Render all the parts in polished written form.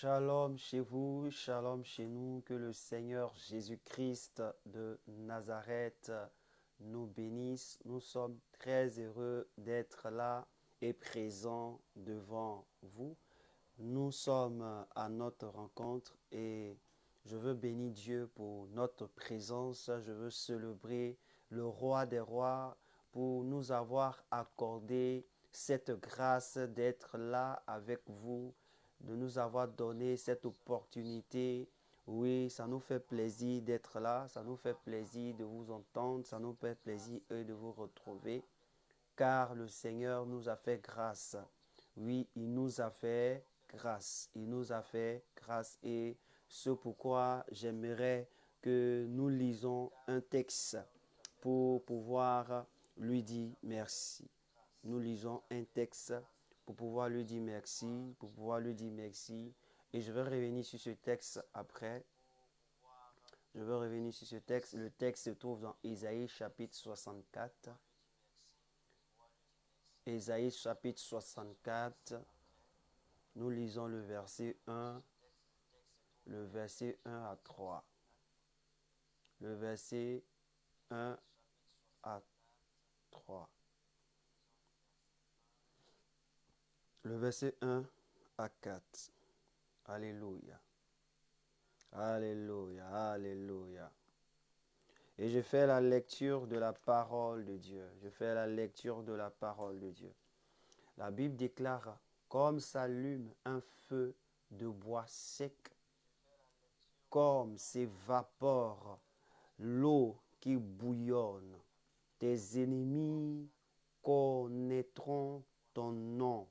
Shalom chez vous, shalom chez nous, que le Seigneur Jésus-Christ de Nazareth nous bénisse. Nous sommes très heureux d'être là et présents devant vous. Nous sommes à notre rencontre et je veux bénir Dieu pour notre présence. Je veux célébrer le roi des rois pour nous avoir accordé cette grâce d'être là avec vous, de nous avoir donné cette opportunité. Oui, ça nous fait plaisir d'être là, ça nous fait plaisir de vous entendre, ça nous fait plaisir de vous retrouver, car le Seigneur nous a fait grâce. Oui, il nous a fait grâce, il nous a fait grâce et c'est pourquoi j'aimerais que nous lisons un texte pour pouvoir lui dire merci. Nous lisons un texte pour pouvoir lui dire merci, pour pouvoir lui dire merci. Et je vais revenir sur ce texte après. Je vais revenir sur ce texte. Le texte se trouve dans Ésaïe chapitre 64. Ésaïe chapitre 64. Nous lisons le verset 1 à 3. Le verset 1 à 3. Le verset 1 à 4. Alléluia. Alléluia. Alléluia. Et je fais la lecture de la parole de Dieu. Je fais la lecture de la parole de Dieu. La Bible déclare, comme s'allume un feu de bois sec, comme s'évapore l'eau qui bouillonne, tes ennemis connaîtront ton nom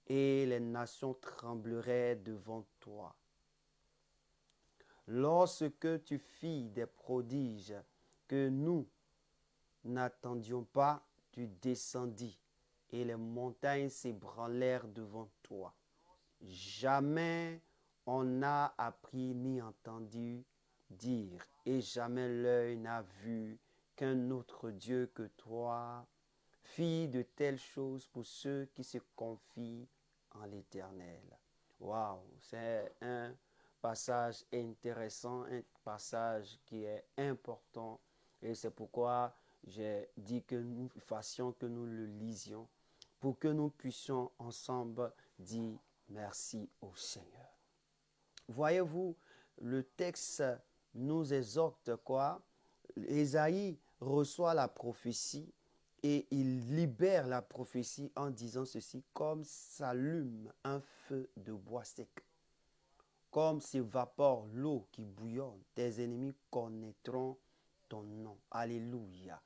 et les nations trembleraient devant toi. Lorsque tu fis des prodiges que nous n'attendions pas, tu descendis et les montagnes s'ébranlèrent devant toi. Jamais on n'a appris ni entendu dire et jamais l'œil n'a vu qu'un autre Dieu que toi fit de telles choses pour ceux qui se confient en l'Éternel. Waouh, c'est un passage intéressant, un passage qui est important et c'est pourquoi j'ai dit que nous fassions, que nous le lisions pour que nous puissions ensemble dire merci au Seigneur. Voyez-vous, le texte nous exhorte quoi? Ésaïe reçoit la prophétie et il libère la prophétie en disant ceci, comme s'allume un feu de bois sec, comme s'évapore l'eau qui bouillonne, tes ennemis connaîtront ton nom. Alléluia.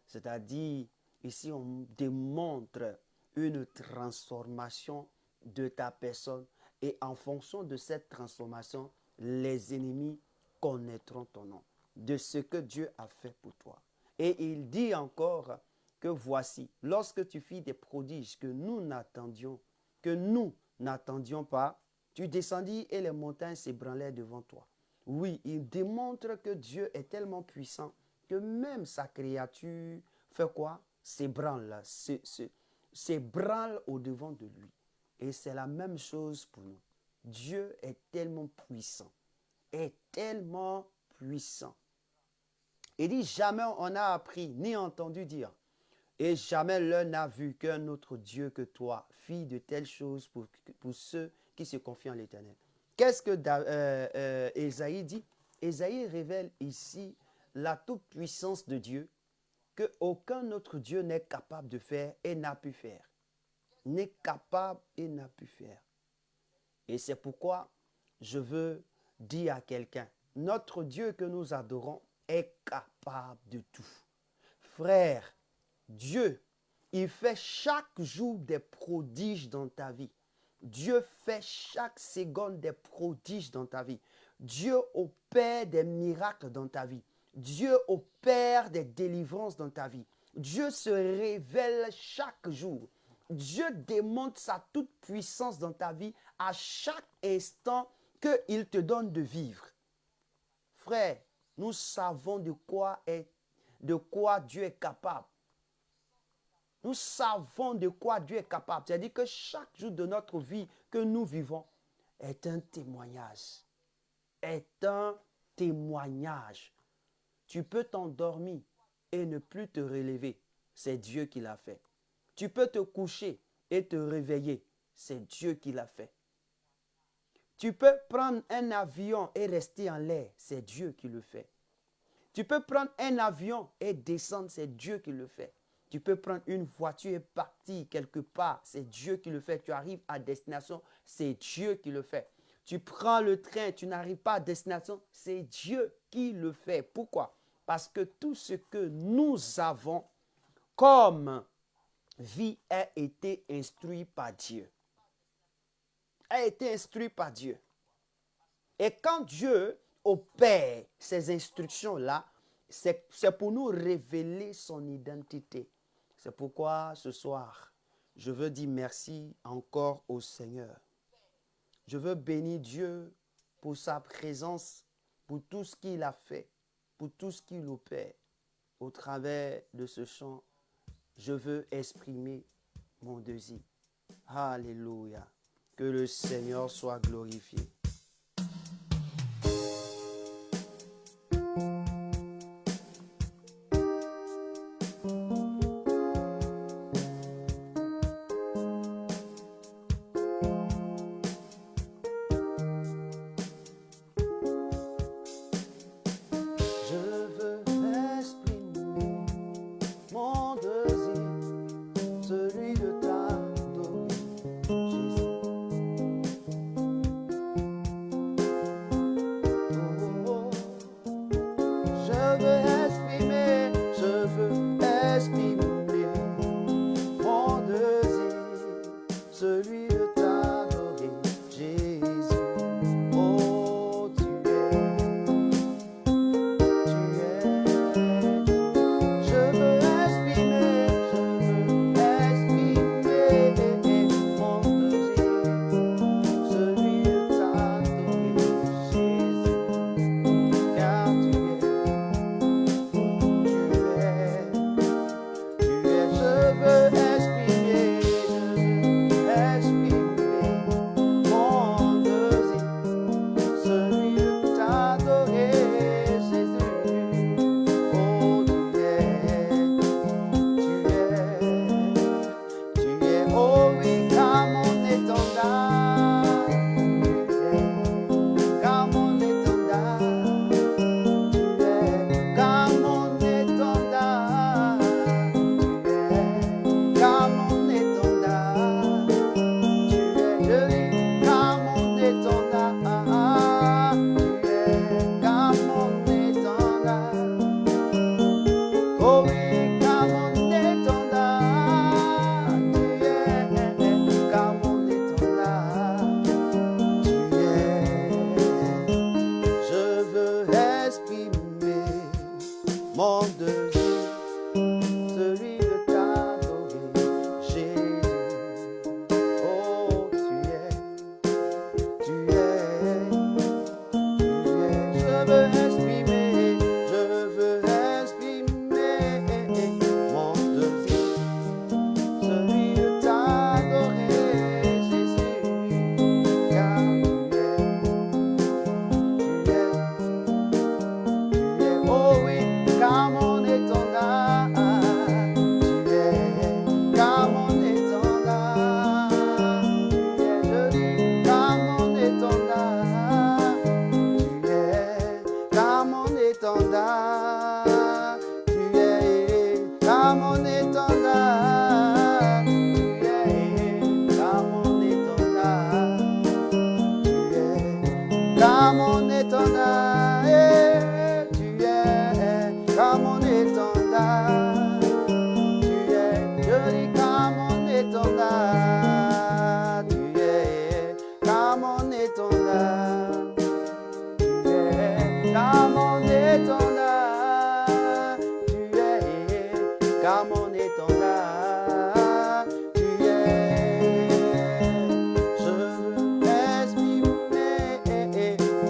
C'est-à-dire, ici on démontre une transformation de ta personne et en fonction de cette transformation, les ennemis connaîtront ton nom, de ce que Dieu a fait pour toi. Et il dit encore que voici, lorsque tu fis des prodiges que nous n'attendions pas, tu descendis et les montagnes s'ébranlèrent devant toi. Oui, il démontre que Dieu est tellement puissant que même sa créature fait quoi? S'ébranle, s'ébranle au-devant de lui. Et c'est la même chose pour nous. Dieu est tellement puissant, est tellement puissant. Il dit, jamais on n'a appris ni entendu dire, et jamais l'un n'a vu qu'un autre Dieu que toi fit de telles choses pour ceux qui se confient en l'Éternel. Qu'est-ce que Ésaïe dit? Ésaïe révèle ici la toute-puissance de Dieu qu'aucun autre Dieu n'est capable de faire et n'a pu faire. N'est capable et n'a pu faire. Et c'est pourquoi je veux dire à quelqu'un, notre Dieu que nous adorons est capable de tout. Frère, Dieu, il fait chaque jour des prodiges dans ta vie. Dieu fait chaque seconde des prodiges dans ta vie. Dieu opère des miracles dans ta vie. Dieu opère des délivrances dans ta vie. Dieu se révèle chaque jour. Dieu démontre sa toute-puissance dans ta vie à chaque instant qu'il te donne de vivre. Frère, nous savons de quoi Dieu est capable. Nous savons de quoi Dieu est capable. C'est-à-dire que chaque jour de notre vie que nous vivons est un témoignage. Est un témoignage. Tu peux t'endormir et ne plus te relever. C'est Dieu qui l'a fait. Tu peux te coucher et te réveiller. C'est Dieu qui l'a fait. Tu peux prendre un avion et rester en l'air. C'est Dieu qui le fait. Tu peux prendre un avion et descendre. C'est Dieu qui le fait. Tu peux prendre une voiture et partir quelque part. C'est Dieu qui le fait. Tu arrives à destination. C'est Dieu qui le fait. Tu prends le train. Tu n'arrives pas à destination. C'est Dieu qui le fait. Pourquoi? Parce que tout ce que nous avons comme vie a été instruit par Dieu. A été instruit par Dieu. Et quand Dieu opère ces instructions-là, c'est pour nous révéler son identité. C'est pourquoi ce soir, je veux dire merci encore au Seigneur. Je veux bénir Dieu pour sa présence, pour tout ce qu'il a fait, pour tout ce qu'il opère. Au travers de ce chant, je veux exprimer mon désir. Alléluia. Que le Seigneur soit glorifié.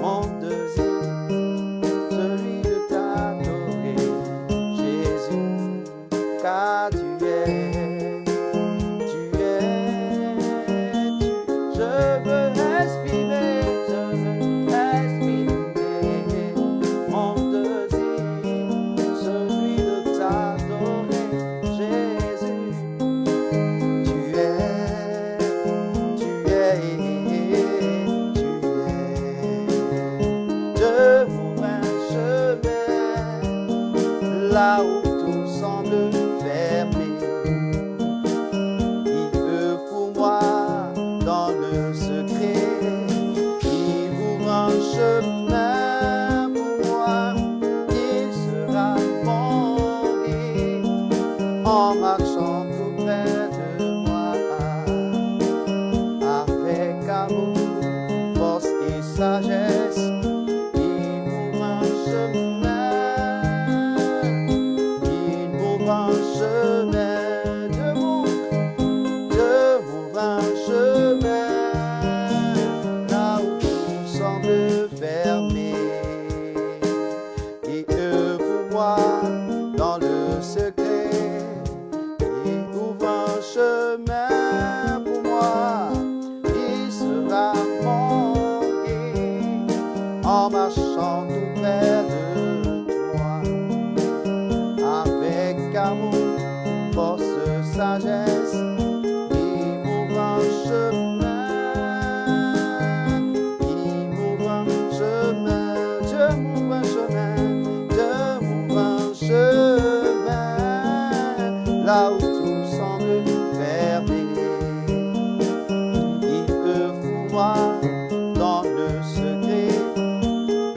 Mon en marchant tout près de toi, avec amour, force, sagesse, il m'ouvre un chemin, il m'ouvre un chemin, Dieu m'ouvre un chemin, Dieu m'ouvre un chemin, là où tout semble fermé. Il ouvre moi dans le secret,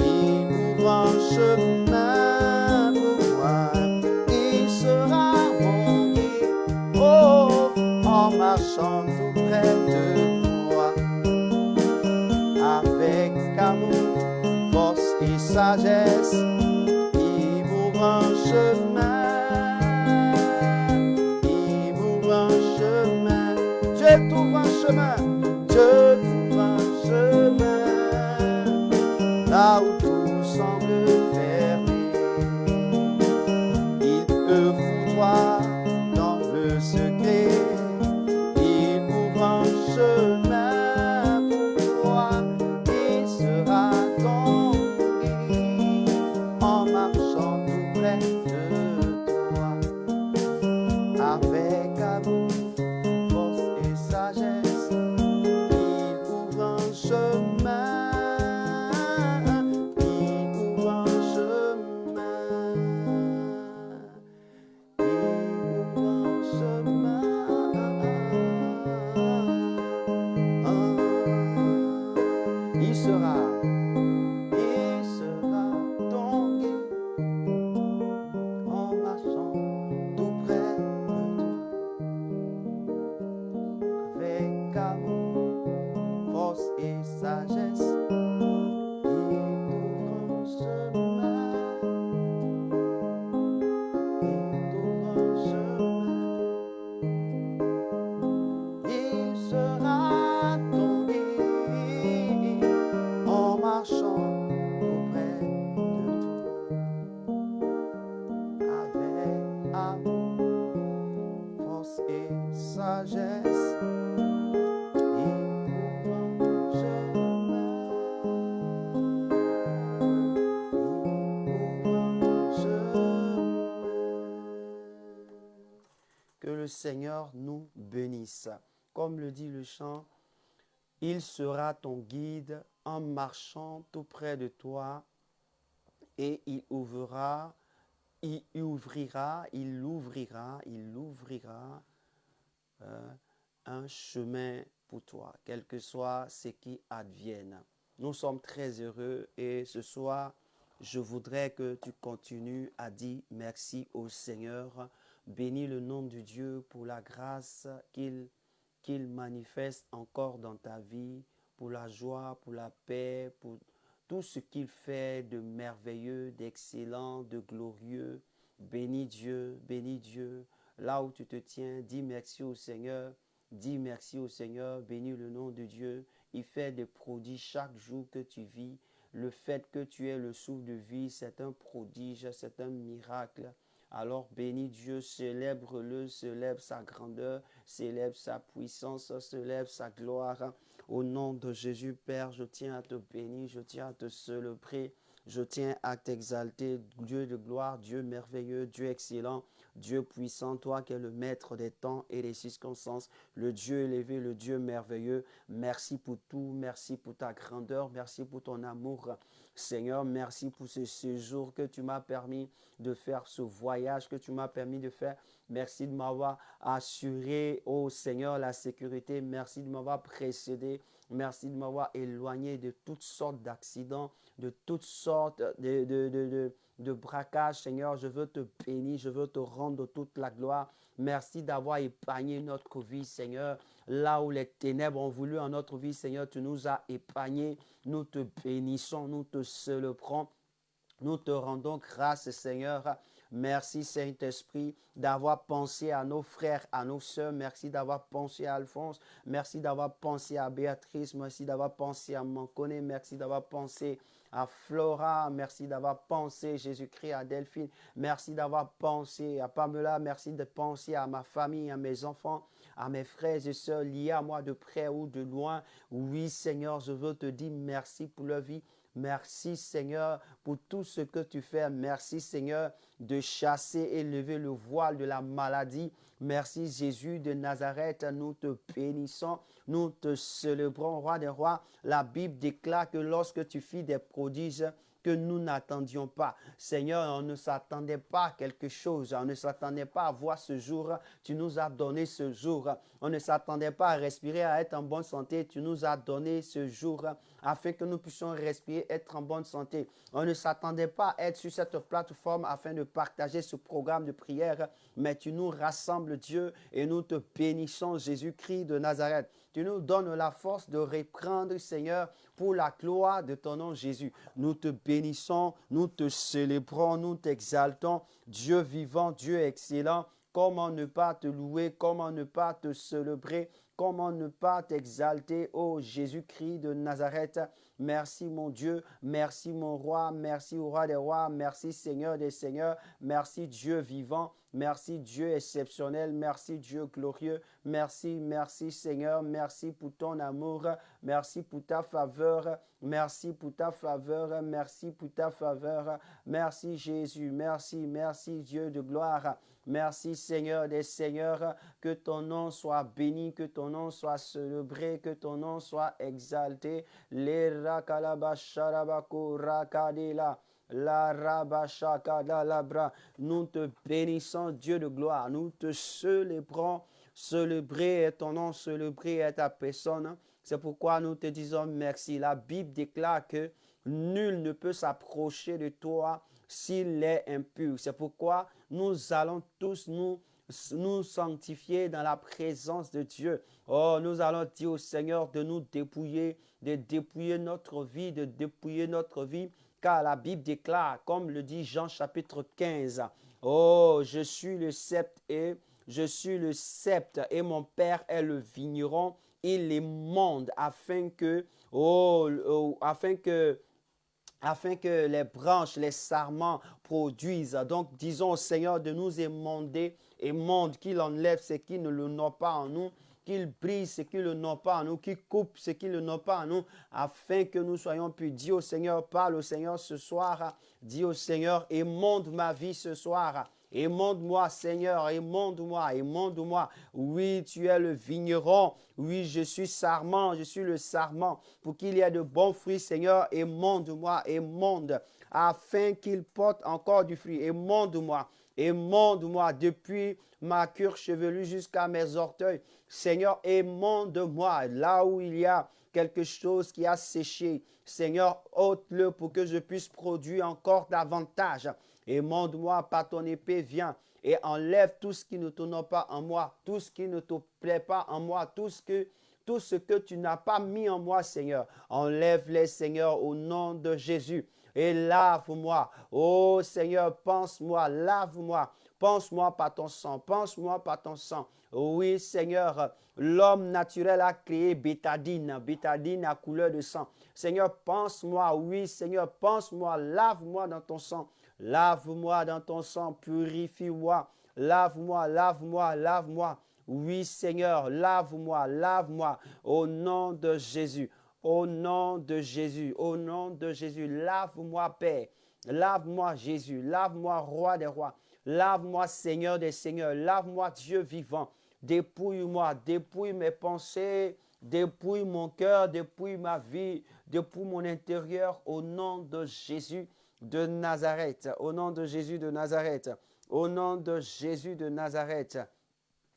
il m'ouvre un chemin pour moi, il sera mon guide, oh, en marchant tout près de moi, avec amour, force et sagesse, il m'ouvre un chemin, il m'ouvre un chemin, Dieu t'ouvre un chemin, Dieu t'ouvre un chemin, là où tout semble fermé. Il ouvre toi dans le secret, il ouvre un chemin pour toi, il sera ton guide, en marchant tout près de toi, avec amour, force et sagesse, il ouvre un chemin, il ouvre un chemin, il ouvre un chemin, il sera ton guide, en marchant tout près de toi, avec amour, force et sagesse, il t'ouvre un chemin, il t'ouvre un chemin, il sera ton guide, en marchant tout près de toi, avec amour, force et sagesse, il t'ouvre un chemin, il ouvre un chemin. Que le Seigneur nous bénisse. Comme le dit le chant, il sera ton guide en marchant tout près de toi, et il ouvrira un chemin pour toi, quel que soit ce qui advienne. Nous sommes très heureux et ce soir, je voudrais que tu continues à dire merci au Seigneur. Bénis le nom de Dieu pour la grâce qu'il manifeste encore dans ta vie, pour la joie, pour la paix, pour tout ce qu'il fait de merveilleux, d'excellent, de glorieux. Bénis Dieu, bénis Dieu. Là où tu te tiens, dis merci au Seigneur. Dis merci au Seigneur, bénis le nom de Dieu. Il fait des prodiges chaque jour que tu vis. Le fait que tu aies le souffle de vie, c'est un prodige, c'est un miracle. Alors bénis Dieu, célèbre-le, célèbre sa grandeur, célèbre sa puissance, célèbre sa gloire. Au nom de Jésus, Père, je tiens à te bénir, je tiens à te célébrer, je tiens à t'exalter, Dieu de gloire, Dieu merveilleux, Dieu excellent, Dieu puissant, toi qui es le maître des temps et des circonstances, le Dieu élevé, le Dieu merveilleux. Merci pour tout, merci pour ta grandeur, merci pour ton amour. Seigneur, merci pour ce séjour que tu m'as permis de faire, ce voyage que tu m'as permis de faire. Merci de m'avoir assuré, oh Seigneur, la sécurité. Merci de m'avoir précédé. Merci de m'avoir éloigné de toutes sortes d'accidents, de toutes sortes de braquages. Seigneur, je veux te bénir, je veux te rendre toute la gloire. Merci d'avoir épargné notre vie, Seigneur. Là où les ténèbres ont voulu en notre vie, Seigneur, tu nous as épargnés. Nous te bénissons, nous te célébrons. Nous te rendons grâce, Seigneur. Merci, Saint-Esprit, d'avoir pensé à nos frères, à nos sœurs. Merci d'avoir pensé à Alphonse. Merci d'avoir pensé à Béatrice. Merci d'avoir pensé à Mancone. Merci d'avoir pensé à Flora. Merci d'avoir pensé, Jésus-Christ, à Delphine. Merci d'avoir pensé à Pamela. Merci de penser à ma famille, à mes enfants, à mes frères et sœurs liés à moi de près ou de loin. Oui, Seigneur, je veux te dire merci pour leur vie. Merci Seigneur pour tout ce que tu fais. Merci Seigneur de chasser et lever le voile de la maladie. Merci Jésus de Nazareth, nous te bénissons, nous te célébrons, roi des rois. La Bible déclare que lorsque tu fis des prodiges, que nous n'attendions pas. Seigneur, on ne s'attendait pas à quelque chose. On ne s'attendait pas à voir ce jour. Tu nous as donné ce jour. On ne s'attendait pas à respirer, à être en bonne santé. Tu nous as donné ce jour afin que nous puissions respirer, être en bonne santé. On ne s'attendait pas à être sur cette plateforme afin de partager ce programme de prière, mais tu nous rassembles, Dieu, et nous te bénissons, Jésus-Christ de Nazareth. Tu nous donnes la force de reprendre, Seigneur, pour la gloire de ton nom, Jésus. Nous te bénissons, nous te célébrons, nous t'exaltons. Dieu vivant, Dieu excellent, comment ne pas te louer, comment ne pas te célébrer, comment ne pas t'exalter, ô Jésus-Christ de Nazareth. Merci mon Dieu, merci mon roi, merci au roi des rois, merci Seigneur des seigneurs, merci Dieu vivant, merci Dieu exceptionnel, merci Dieu glorieux, merci, merci Seigneur, merci pour ton amour, merci pour ta faveur, merci pour ta faveur, merci pour ta faveur, merci Jésus, merci, merci Dieu de gloire. Merci Seigneur des seigneurs, que ton nom soit béni, que ton nom soit célébré, que ton nom soit exalté. Les rakalabasharabako rakadela. La rabashakada labra. Nous te bénissons, Dieu de gloire. Nous te célébrons. Célébrer est ton nom, célébrer est ta personne. C'est pourquoi nous te disons merci. La Bible déclare que nul ne peut s'approcher de toi s'il est impur. C'est pourquoi nous allons tous nous sanctifier dans la présence de Dieu. Oh, nous allons dire au Seigneur de nous dépouiller, de dépouiller notre vie, de dépouiller notre vie, car la Bible déclare, comme le dit Jean chapitre 15, oh, je suis le sceptre et mon Père est le vigneron, il les monde afin que les branches, les sarments produisent. Donc, disons au Seigneur de nous émonder, émonde, qu'il enlève ce qui ne le n'a pas en nous, qu'il brise ce qui ne n'a pas en nous, qu'il coupe ce qui ne n'a pas en nous, afin que nous soyons plus. Dis au Seigneur, parle au Seigneur ce soir. Dis au Seigneur, émonde ma vie ce soir. Émonde-moi, Seigneur, émonde-moi, émonde-moi. Oui, tu es le vigneron. Oui, je suis sarment, je suis le sarment. Pour qu'il y ait de bons fruits, Seigneur, émonde-moi, émonde, afin qu'il porte encore du fruit. Émonde-moi, émonde-moi depuis ma cure chevelue jusqu'à mes orteils. Seigneur, émonde-moi là où il y a quelque chose qui a séché. Seigneur, ôte-le pour que je puisse produire encore davantage. Émonde-moi par ton épée, viens et enlève tout ce qui ne t'honore pas en moi, tout ce qui ne te plaît pas en moi, tout ce que tu n'as pas mis en moi, Seigneur. Enlève-les, Seigneur, au nom de Jésus. Et lave-moi. Oh Seigneur, pense-moi, lave-moi. Pense-moi par ton sang, pense-moi par ton sang. Oui, Seigneur, l'homme naturel a créé bétadine, bétadine à couleur de sang. Seigneur, pense-moi, oui, Seigneur, pense-moi, lave-moi dans ton sang. Lave-moi dans ton sang, purifie-moi. Lave-moi, lave-moi, lave-moi. Oui, Seigneur, lave-moi, lave-moi. Au nom de Jésus, au nom de Jésus, au nom de Jésus. Lave-moi, Père. Lave-moi, Jésus. Lave-moi, Roi des rois. Lave-moi, Seigneur des seigneurs. Lave-moi, Dieu vivant. Dépouille-moi, dépouille mes pensées, dépouille mon cœur, dépouille ma vie, dépouille mon intérieur au nom de Jésus de Nazareth, au nom de Jésus de Nazareth, au nom de Jésus de Nazareth.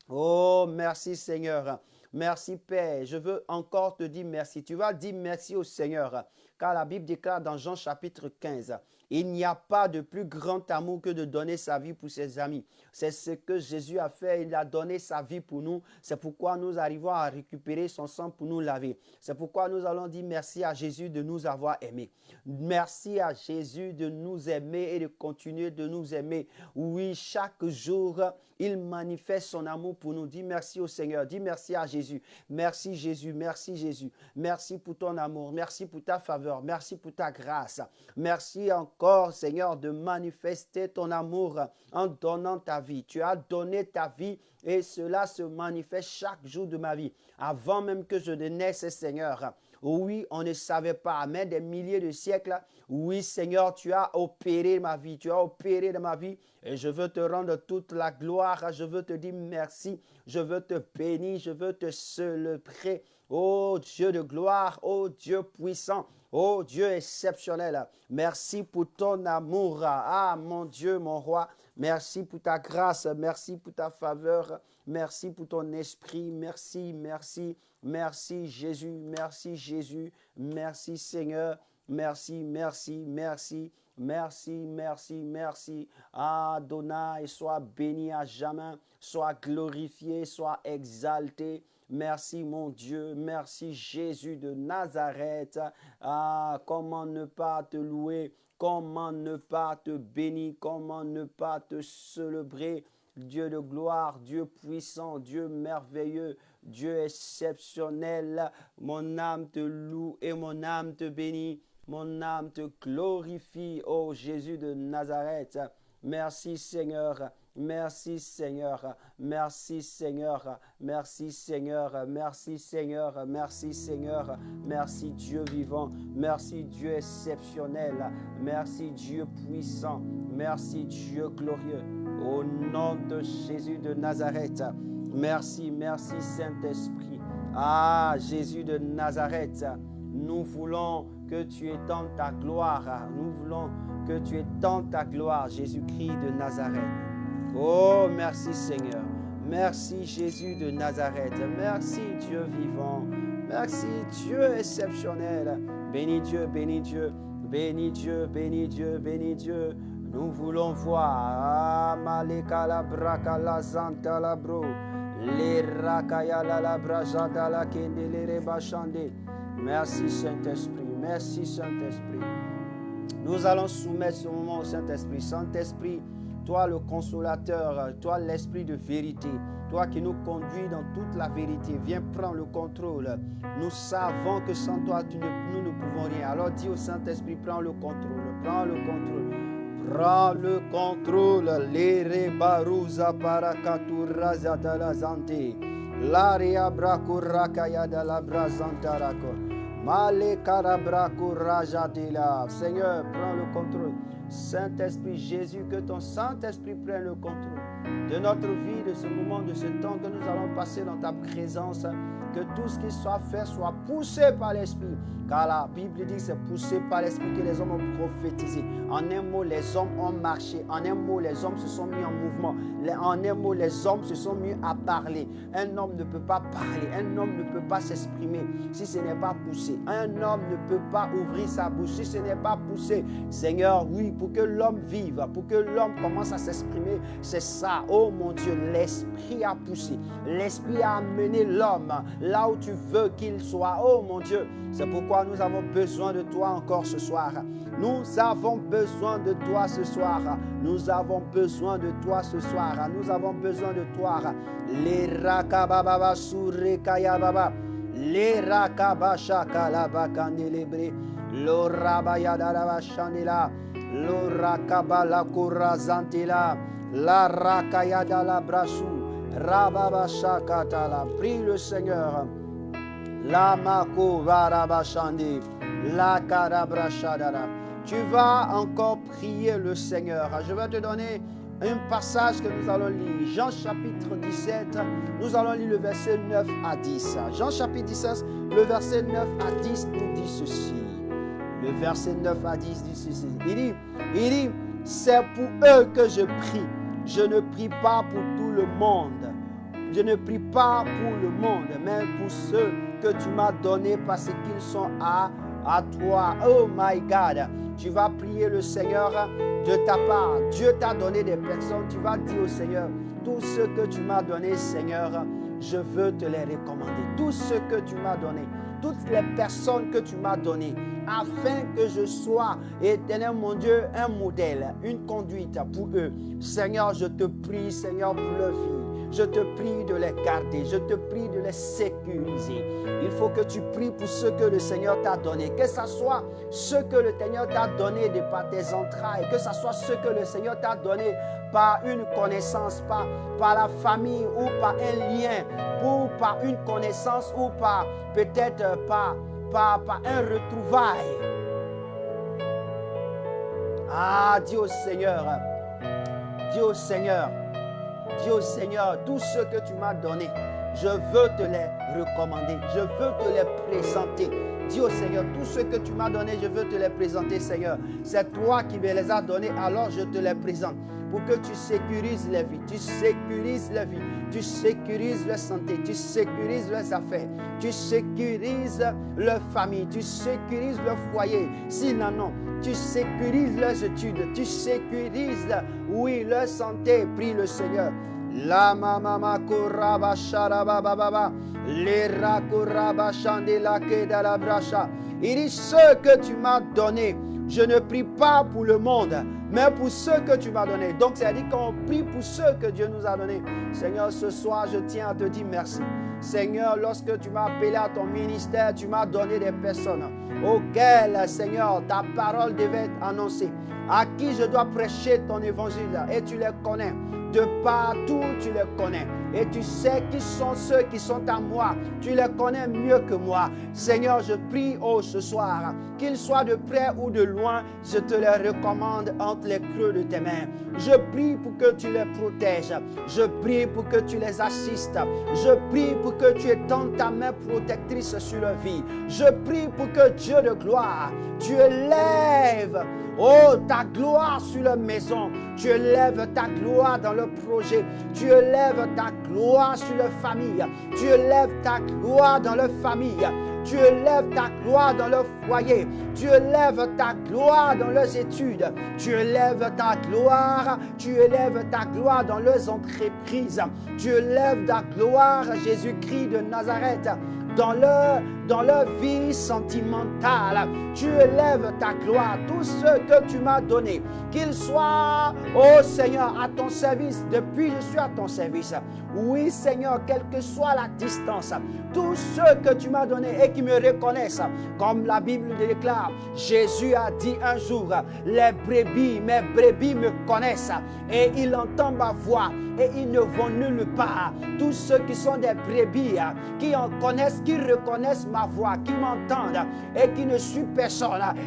Oh, merci Seigneur. Merci Père. Je veux encore te dire merci. Tu vas dire merci au Seigneur. Car la Bible déclare dans Jean chapitre 15, il n'y a pas de plus grand amour que de donner sa vie pour ses amis. C'est ce que Jésus a fait. Il a donné sa vie pour nous. C'est pourquoi nous arrivons à récupérer son sang pour nous laver. C'est pourquoi nous allons dire merci à Jésus de nous avoir aimés. Merci à Jésus de nous aimer et de continuer de nous aimer. Oui, chaque jour, il manifeste son amour pour nous. Dis merci au Seigneur. Dis merci à Jésus. Merci Jésus. Merci Jésus. Merci pour ton amour. Merci pour ta faveur. Merci pour ta grâce. Merci encore, Seigneur, de manifester ton amour en donnant ta vie. Tu as donné ta vie Et cela se manifeste chaque jour de ma vie. Avant même que je ne naisse, Seigneur. Oui, on ne savait pas, mais des milliers de siècles, oui, Seigneur, tu as opéré ma vie, tu as opéré de ma vie et je veux te rendre toute la gloire, je veux te dire merci, je veux te bénir, je veux te célébrer. Oh Dieu de gloire, oh Dieu puissant, oh Dieu exceptionnel, merci pour ton amour, ah mon Dieu, mon roi, merci pour ta grâce, merci pour ta faveur, merci pour ton esprit, merci, merci. Merci Jésus, merci Jésus, merci Seigneur, merci, merci, merci, merci, merci, merci. Adonai, sois béni à jamais, sois glorifié, sois exalté. Merci mon Dieu, merci Jésus de Nazareth. Ah, comment ne pas te louer, comment ne pas te bénir, comment ne pas te célébrer. Dieu de gloire, Dieu puissant, Dieu merveilleux, Dieu exceptionnel. Mon âme te loue et mon âme te bénit. Mon âme te glorifie, ô Jésus de Nazareth. Merci Seigneur. Merci Seigneur, merci Seigneur, merci Seigneur, merci Seigneur, merci Seigneur, merci Dieu vivant, merci Dieu exceptionnel, merci Dieu puissant, merci Dieu glorieux. Au nom de Jésus de Nazareth, merci, merci Saint-Esprit. Ah, Jésus de Nazareth, nous voulons que tu étendes ta gloire, nous voulons que tu étendes ta gloire, Jésus-Christ de Nazareth. Oh, merci Seigneur. Merci Jésus de Nazareth. Merci Dieu vivant. Merci Dieu exceptionnel. Bénis Dieu, bénis Dieu. Bénis Dieu, bénis Dieu, bénis Dieu. Nous voulons voir. Amaleka la braka la zanta la bro. Les rakaya la brajada la kendelere bachande. Merci Saint-Esprit. Merci Saint-Esprit. Nous allons soumettre ce moment au Saint-Esprit. Saint-Esprit, toi le consolateur, toi l'esprit de vérité, toi qui nous conduis dans toute la vérité, viens prendre le contrôle. Nous savons que sans toi, nous ne pouvons rien. Alors dis au Saint-Esprit, prends le contrôle, prends le contrôle. Prends le contrôle. Lere baruza parakatura zatala zante. L'aria brakurakaya de la brazantarako. Male karabrakurajatila. Seigneur, prends le contrôle. Saint-Esprit, Jésus, que ton Saint-Esprit prenne le contrôle de notre vie, de ce moment, de ce temps que nous allons passer dans ta présence. Que tout ce qui soit fait soit poussé par l'Esprit. Car la Bible dit que c'est poussé par l'Esprit que les hommes ont prophétisé. En un mot, les hommes ont marché. En un mot, les hommes se sont mis en mouvement. En un mot, les hommes se sont mis à parler. Un homme ne peut pas parler. Un homme ne peut pas s'exprimer si ce n'est pas poussé. Un homme ne peut pas ouvrir sa bouche si ce n'est pas poussé. Seigneur, oui, pour que l'homme vive, pour que l'homme commence à s'exprimer, c'est ça. Oh mon Dieu, l'Esprit a poussé. L'Esprit a amené l'homme là où tu veux qu'il soit. Oh mon Dieu, c'est pourquoi nous avons besoin de toi encore ce soir. Nous avons besoin de toi ce soir. Nous avons besoin de toi ce soir. Nous avons besoin de toi. Les rakababa surekaya baba. Les rakabashaka la bakanelebre. Lo rabaya daraba shanela. Lo rakabala kurazantela. La rakaya da la brasu. Rababa shakatala. Prie le Seigneur. La mako varabashandi. La karabrashadara. Tu vas encore prier le Seigneur. Je vais te donner un passage que nous allons lire. Jean chapitre 17, nous allons lire le verset 9 à 10. Jean chapitre 17, le verset 9 à 10 nous dit ceci. Le verset 9 à 10 dit ceci. Il dit, c'est pour eux que je prie. Je ne prie pas pour tout le monde. Je ne prie pas pour le monde, mais pour ceux que tu m'as donnés parce qu'ils sont à toi. Oh my God. Tu vas prier le Seigneur de ta part. Dieu t'a donné des personnes. Tu vas dire au Seigneur, tout ce que tu m'as donné, Seigneur, je veux te les recommander. Tout ce que tu m'as donné, toutes les personnes que tu m'as données, afin que je sois, éternel mon Dieu, un modèle, une conduite pour eux. Seigneur, je te prie, Seigneur, pour leur vie. Je te prie de les garder. Je te prie de les sécuriser. Il faut que tu pries pour ce que le Seigneur t'a donné. Que ce soit ce que le Seigneur t'a donné de par tes entrailles. Que ce soit ce que le Seigneur t'a donné par une connaissance, par la famille ou par un lien, ou par une connaissance ou par peut-être par un retrouvaille. Ah, dis au Seigneur, dis au Seigneur, dis au Seigneur, tout ce que tu m'as donné, je veux te les recommander, je veux te les présenter. Dis au Seigneur, tout ce que tu m'as donné, je veux te les présenter, Seigneur. C'est toi qui me les as donnés, alors je te les présente. Pour que tu sécurises les vies, tu sécurises la vie, tu sécurises la santé, tu sécurises les affaires, tu sécurises leur famille, tu sécurises leur foyer. S'ils n'en ont, tu sécurises leurs études, tu sécurises, oui, leur santé. Prie le Seigneur. La mama koraba sharaba baba, lera koraba chandela keda la bracha. Il dit ce que tu m'as donné. Je ne prie pas pour le monde, mais pour ceux que tu m'as donné. Donc, c'est-à-dire qu'on prie pour ceux que Dieu nous a donnés. Seigneur, ce soir, je tiens à te dire merci. Seigneur, lorsque tu m'as appelé à ton ministère, tu m'as donné des personnes auxquelles, Seigneur, ta parole devait être annoncée, à qui je dois prêcher ton évangile, et tu les connais. De partout, tu les connais. Et tu sais qui sont ceux qui sont à moi. Tu les connais mieux que moi. Seigneur, je prie ce soir, qu'ils soient de près ou de loin, je te les recommande entre les creux de tes mains. Je prie pour que tu les protèges. Je prie pour que tu les assistes. Je prie pour que tu étendes ta main protectrice sur leur vie. Je prie pour que Dieu de gloire, tu élèves, oh, ta gloire sur leur maison. Tu élèves ta gloire dans le projet. Tu élèves ta gloire sur leur famille. Tu élèves ta gloire dans leur famille. Tu élèves ta gloire dans leur foyer. Tu élèves ta gloire dans leurs études. Tu élèves ta gloire. Tu élèves ta gloire dans leurs entreprises. Tu élèves ta gloire, Jésus-Christ de Nazareth, dans leur vie sentimentale. Tu élèves ta gloire, tout ce que tu m'as donné, qu'il soit, oh Seigneur, à ton service, depuis je suis à ton service. Oui Seigneur, quelle que soit la distance, tous ceux que tu m'as donné et qui me reconnaissent, comme la Bible le déclare, Jésus a dit un jour, les brebis, mes brebis me connaissent et ils entendent ma voix et ils ne vont nulle part. Tous ceux qui sont des brebis, qui en connaissent, qui reconnaissent ma voix, qui m'entendent et qui ne suivent personne,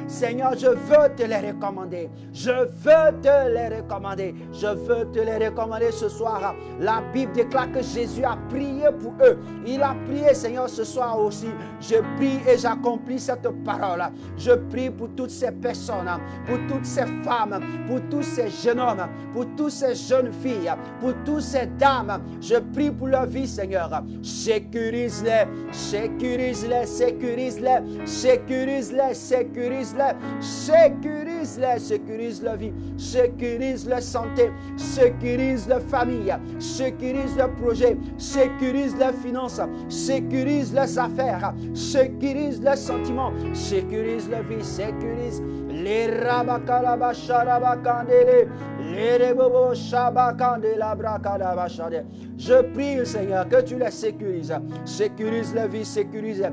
Seigneur, je veux te les recommander. Je veux te les recommander. Je veux te les recommander ce soir. La Bible déclare que Jésus a prié pour eux. Il a prié, Seigneur, ce soir aussi. Je prie et j'accomplis cette parole. Je prie pour toutes ces personnes, pour toutes ces femmes, pour tous ces jeunes hommes, pour toutes ces jeunes filles, pour toutes ces dames. Je prie pour leur vie, Seigneur. Sécurise-les, sécurise-les, sécurise-les, sécurise-les, sécurise-les, sécurise-les, sécurise leur vie, sécurise leur santé, sécurise leur famille, sécurise leur projet, sécurise leurs finances, sécurise leurs affaires, sécurise leurs sentiments, sécurise leur vie, sécurise les rabakalaba sharabakandele, les rebobo shabakandela brakadabashade. Je prie, Seigneur, que tu les sécurises. Sécurise la vie, sécurise.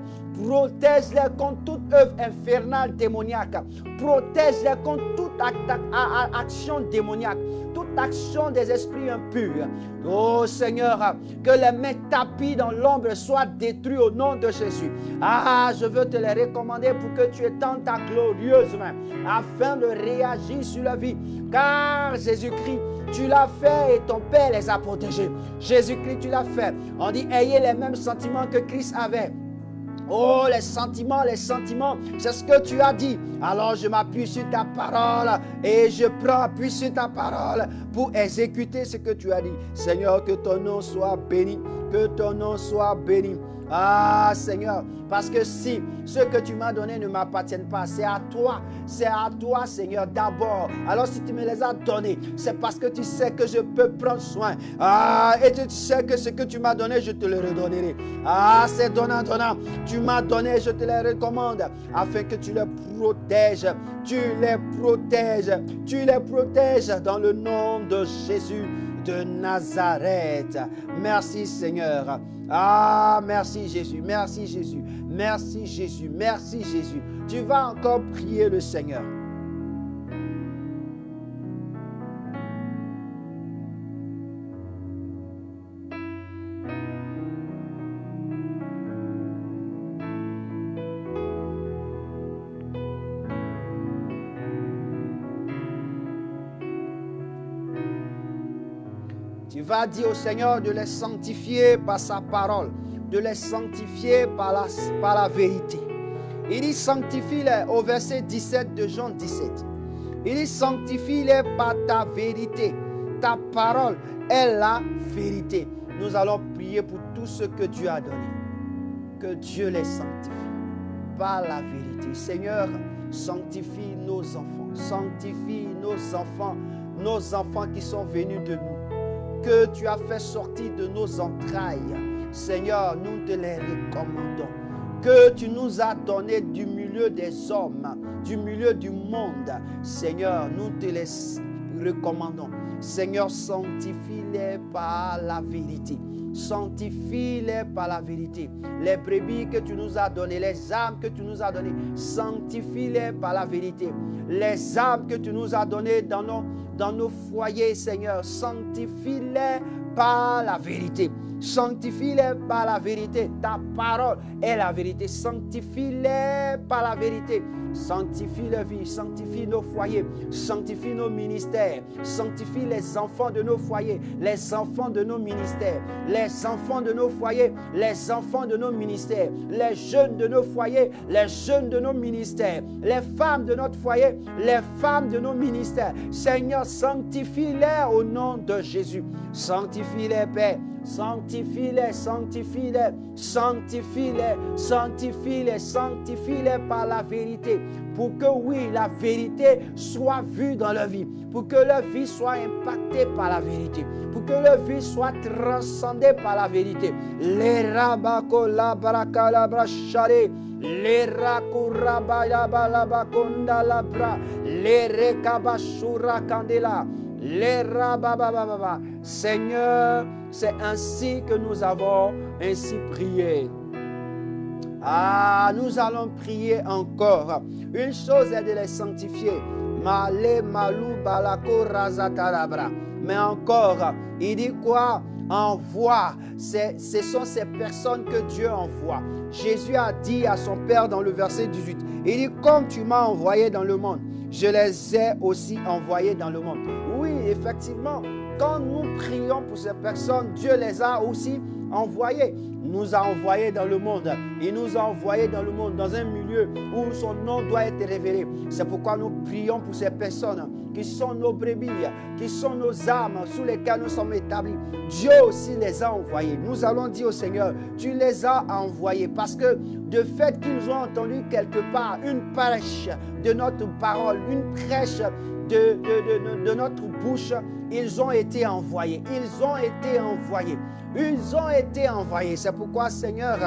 Protège-les contre toute œuvre infernale démoniaque. Protège-les contre toute action démoniaque. Toute action des esprits impurs. Oh Seigneur, que les mains tapis dans l'ombre soient détruites au nom de Jésus. Ah, je veux te les recommander pour que tu étendes ta glorieuse main afin de réagir sur la vie. Car Jésus-Christ, tu l'as fait et ton Père les a protégés. Jésus-Christ, tu l'as fait. On dit, ayez les mêmes sentiments que Christ avait. Oh, les sentiments, c'est ce que tu as dit. Alors je m'appuie sur ta parole et je prends appui sur ta parole pour exécuter ce que tu as dit. Seigneur, que ton nom soit béni, que ton nom soit béni. Ah Seigneur, parce que si ce que tu m'as donné ne m'appartient pas, c'est à toi Seigneur d'abord. Alors si tu me les as donnés, c'est parce que tu sais que je peux prendre soin. Ah, et tu sais que ce que tu m'as donné, je te le redonnerai. Ah, c'est donnant. Tu m'as donné, je te les recommande, afin que tu les protèges. Tu les protèges dans le nom de Jésus. de Nazareth. Merci Seigneur. Ah, merci Jésus, merci Jésus, merci Jésus, merci Jésus. Tu vas encore prier le Seigneur. Tu vas dire au Seigneur de les sanctifier par sa parole, de les sanctifier par la vérité. Il dit sanctifie-les au verset 17 de Jean 17. Il dit sanctifie-les par ta vérité. Ta parole est la vérité. Nous allons prier pour tout ce que Dieu a donné. Que Dieu les sanctifie par la vérité. Seigneur, sanctifie nos enfants. Sanctifie nos enfants qui sont venus de nous, que tu as fait sortir de nos entrailles. Seigneur, nous te les recommandons. Que tu nous as donné du milieu des hommes, du milieu du monde. Seigneur, nous te les recommandons. Seigneur, sanctifie-les par la vérité. Sanctifie-les par la vérité. Les brebis que tu nous as données, les âmes que tu nous as données, sanctifie-les par la vérité. Les âmes que tu nous as données dans nos foyers, Seigneur, sanctifie-les par la vérité. Sanctifie-les par la vérité. Ta parole est la vérité. Sanctifie-les par la vérité. Sanctifie les vies, sanctifie nos foyers, sanctifie nos ministères, sanctifie les enfants de nos foyers, les enfants de nos ministères, les enfants de nos foyers, les enfants de nos ministères, les jeunes de nos foyers, les jeunes de nos ministères, les femmes de notre foyer, les femmes de nos ministères. Seigneur, sanctifie-les au nom de Jésus. Sanctifie-les, Père. Sanctifie-les, sanctifie-les, sanctifie-les, sanctifie-les, sanctifie-les par la vérité. Pour que, oui, la vérité soit vue dans leur vie. Pour que leur vie soit impactée par la vérité. Pour que leur vie soit transcendée par la vérité. Les rabako la baraka la brachare. Les rakurabalabalabakunda labra. Les rekabashura kandela. Les rababababa. Seigneur, c'est ainsi que nous avons ainsi prié. Ah, nous allons prier encore. Une chose est de les sanctifier. Male malou balako razatarabra. Mais encore, il dit quoi? Envoie. Ce sont ces personnes que Dieu envoie. Jésus a dit à son Père dans le verset 18, il dit, comme tu m'as envoyé dans le monde, je les ai aussi envoyés dans le monde. Oui, effectivement, quand nous prions pour ces personnes, Dieu les a aussi envoyés. Il nous a envoyés dans le monde. Il nous a envoyés dans le monde, dans un milieu où son nom doit être révélé. C'est pourquoi nous prions pour ces personnes qui sont nos brebis, qui sont nos âmes sous lesquelles nous sommes établis. Dieu aussi les a envoyés. Nous allons dire au Seigneur, tu les as envoyés parce que de fait qu'ils ont entendu quelque part une prêche de notre parole, une prêche de notre bouche, ils ont été envoyés. Ils ont été envoyés. Ils ont été envoyés. C'est pourquoi, Seigneur,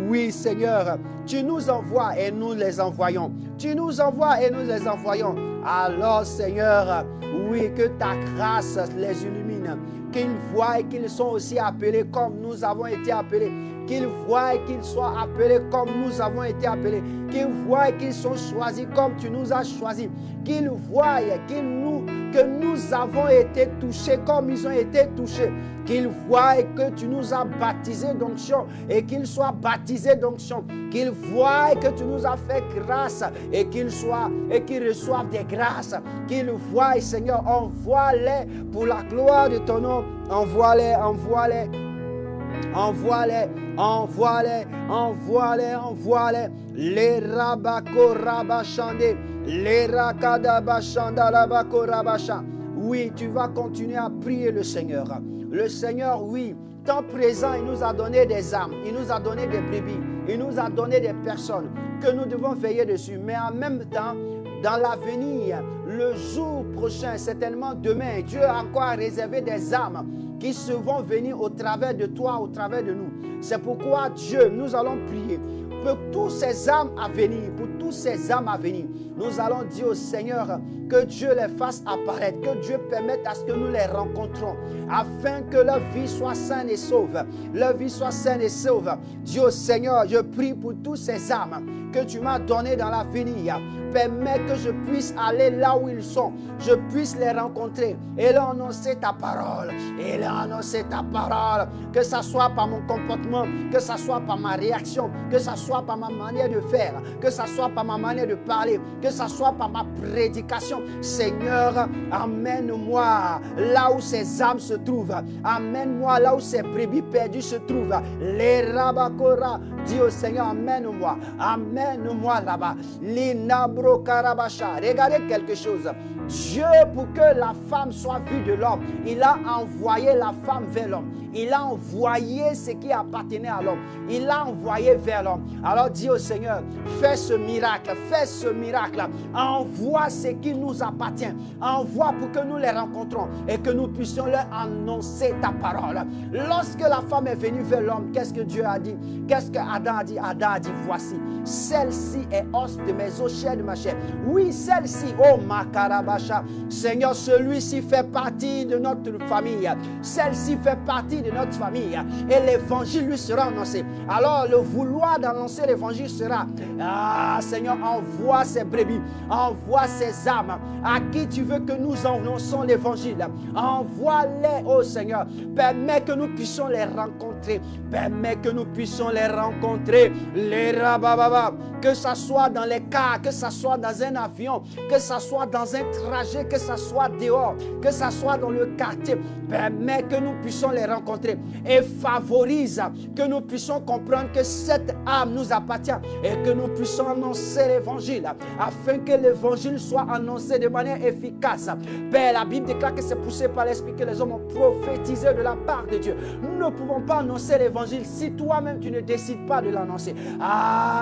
oui, Seigneur, tu nous envoies et nous les envoyons. Tu nous envoies et nous les envoyons. Alors, Seigneur, oui, que ta grâce les illumine. Qu'ils voient qu'ils sont aussi appelés comme nous avons été appelés. Qu'ils voient et qu'ils soient appelés comme nous avons été appelés. Qu'ils voient qu'ils sont choisis comme tu nous as choisis. Qu'ils voient que nous avons été touchés comme ils ont été touchés. Qu'ils voient que tu nous as baptisés d'onction et qu'ils soient baptisés d'onction. Qu'ils voient que tu nous as fait grâce et qu'ils reçoivent des grâces. Qu'ils voient, Seigneur, envoie-les pour la gloire de ton nom. Envoie-les, envoie-les. Envoie-les, envoie-les, envoie-les, envoie-les. Les rabako rabachande, les rakada bachanda labako rabachan. Oui, tu vas continuer à prier le Seigneur. Le Seigneur, oui, tant présent, il nous a donné des âmes, il nous a donné des brebis, il nous a donné des personnes que nous devons veiller dessus. Mais en même temps, dans l'avenir, le jour prochain, certainement demain, Dieu a encore réservé des âmes qui vont venir au travers de toi, au travers de nous. C'est pourquoi Dieu, nous allons prier. pour tous ces âmes à venir, nous allons dire au Seigneur que Dieu les fasse apparaître, que Dieu permette à ce que nous les rencontrons, afin que leur vie soit saine et sauve. Dieu au Seigneur, je prie pour tous ces âmes que tu m'as données dans l'avenir. Permets que je puisse aller là où ils sont, je puisse les rencontrer et leur annoncer ta parole. Que ce soit par mon comportement, que ce soit par ma réaction, que ce soit par ma manière de faire, que ce soit par ma manière de parler, que ce soit par ma prédication. Seigneur, amène-moi là où ces âmes se trouvent. Amène-moi là où ces brebis perdues se trouvent. Les rabakora, dis au Seigneur, amène-moi là-bas. Linabro karabasha. Regardez quelque chose. Dieu, pour que la femme soit vue de l'homme, il a envoyé la femme vers l'homme. Il a envoyé ce qui appartenait à l'homme. Il l'a envoyé vers l'homme. Alors dis au Seigneur, fais ce miracle. Envoie ce qui nous appartient. Envoie pour que nous les rencontrons et que nous puissions leur annoncer ta parole. Lorsque la femme est venue vers l'homme, qu'est-ce que Dieu a dit? Qu'est-ce que Adam a dit? Adam a dit, voici, celle-ci est os de mes os, chair de ma chair. Oui, celle-ci, oh ma karabasha. Seigneur, celui-ci fait partie de notre famille. Celle-ci fait partie de notre famille. Et l'évangile lui sera annoncé. Alors, le vouloir d'annoncer l'évangile sera, Seigneur, envoie ces brebis, envoie ces âmes à qui tu veux que nous annonçons l'évangile. Envoie-les, oh Seigneur. Permets que nous puissions les rencontrer. Les rabababa. Que ce soit dans les cars, que ce soit dans un avion, que ce soit dans un trajet, que ce soit dehors, que ce soit dans le quartier. Permets que nous puissions les rencontrer et favorise que nous puissions comprendre que cette âme nous appartient et que nous puissions annoncer l'évangile afin que l'évangile soit annoncé de manière efficace. Père, la Bible déclare que c'est poussé par l'Esprit que les hommes ont prophétisé de la part de Dieu. Nous ne pouvons pas annoncer l'évangile si toi-même tu ne décides pas de l'annoncer.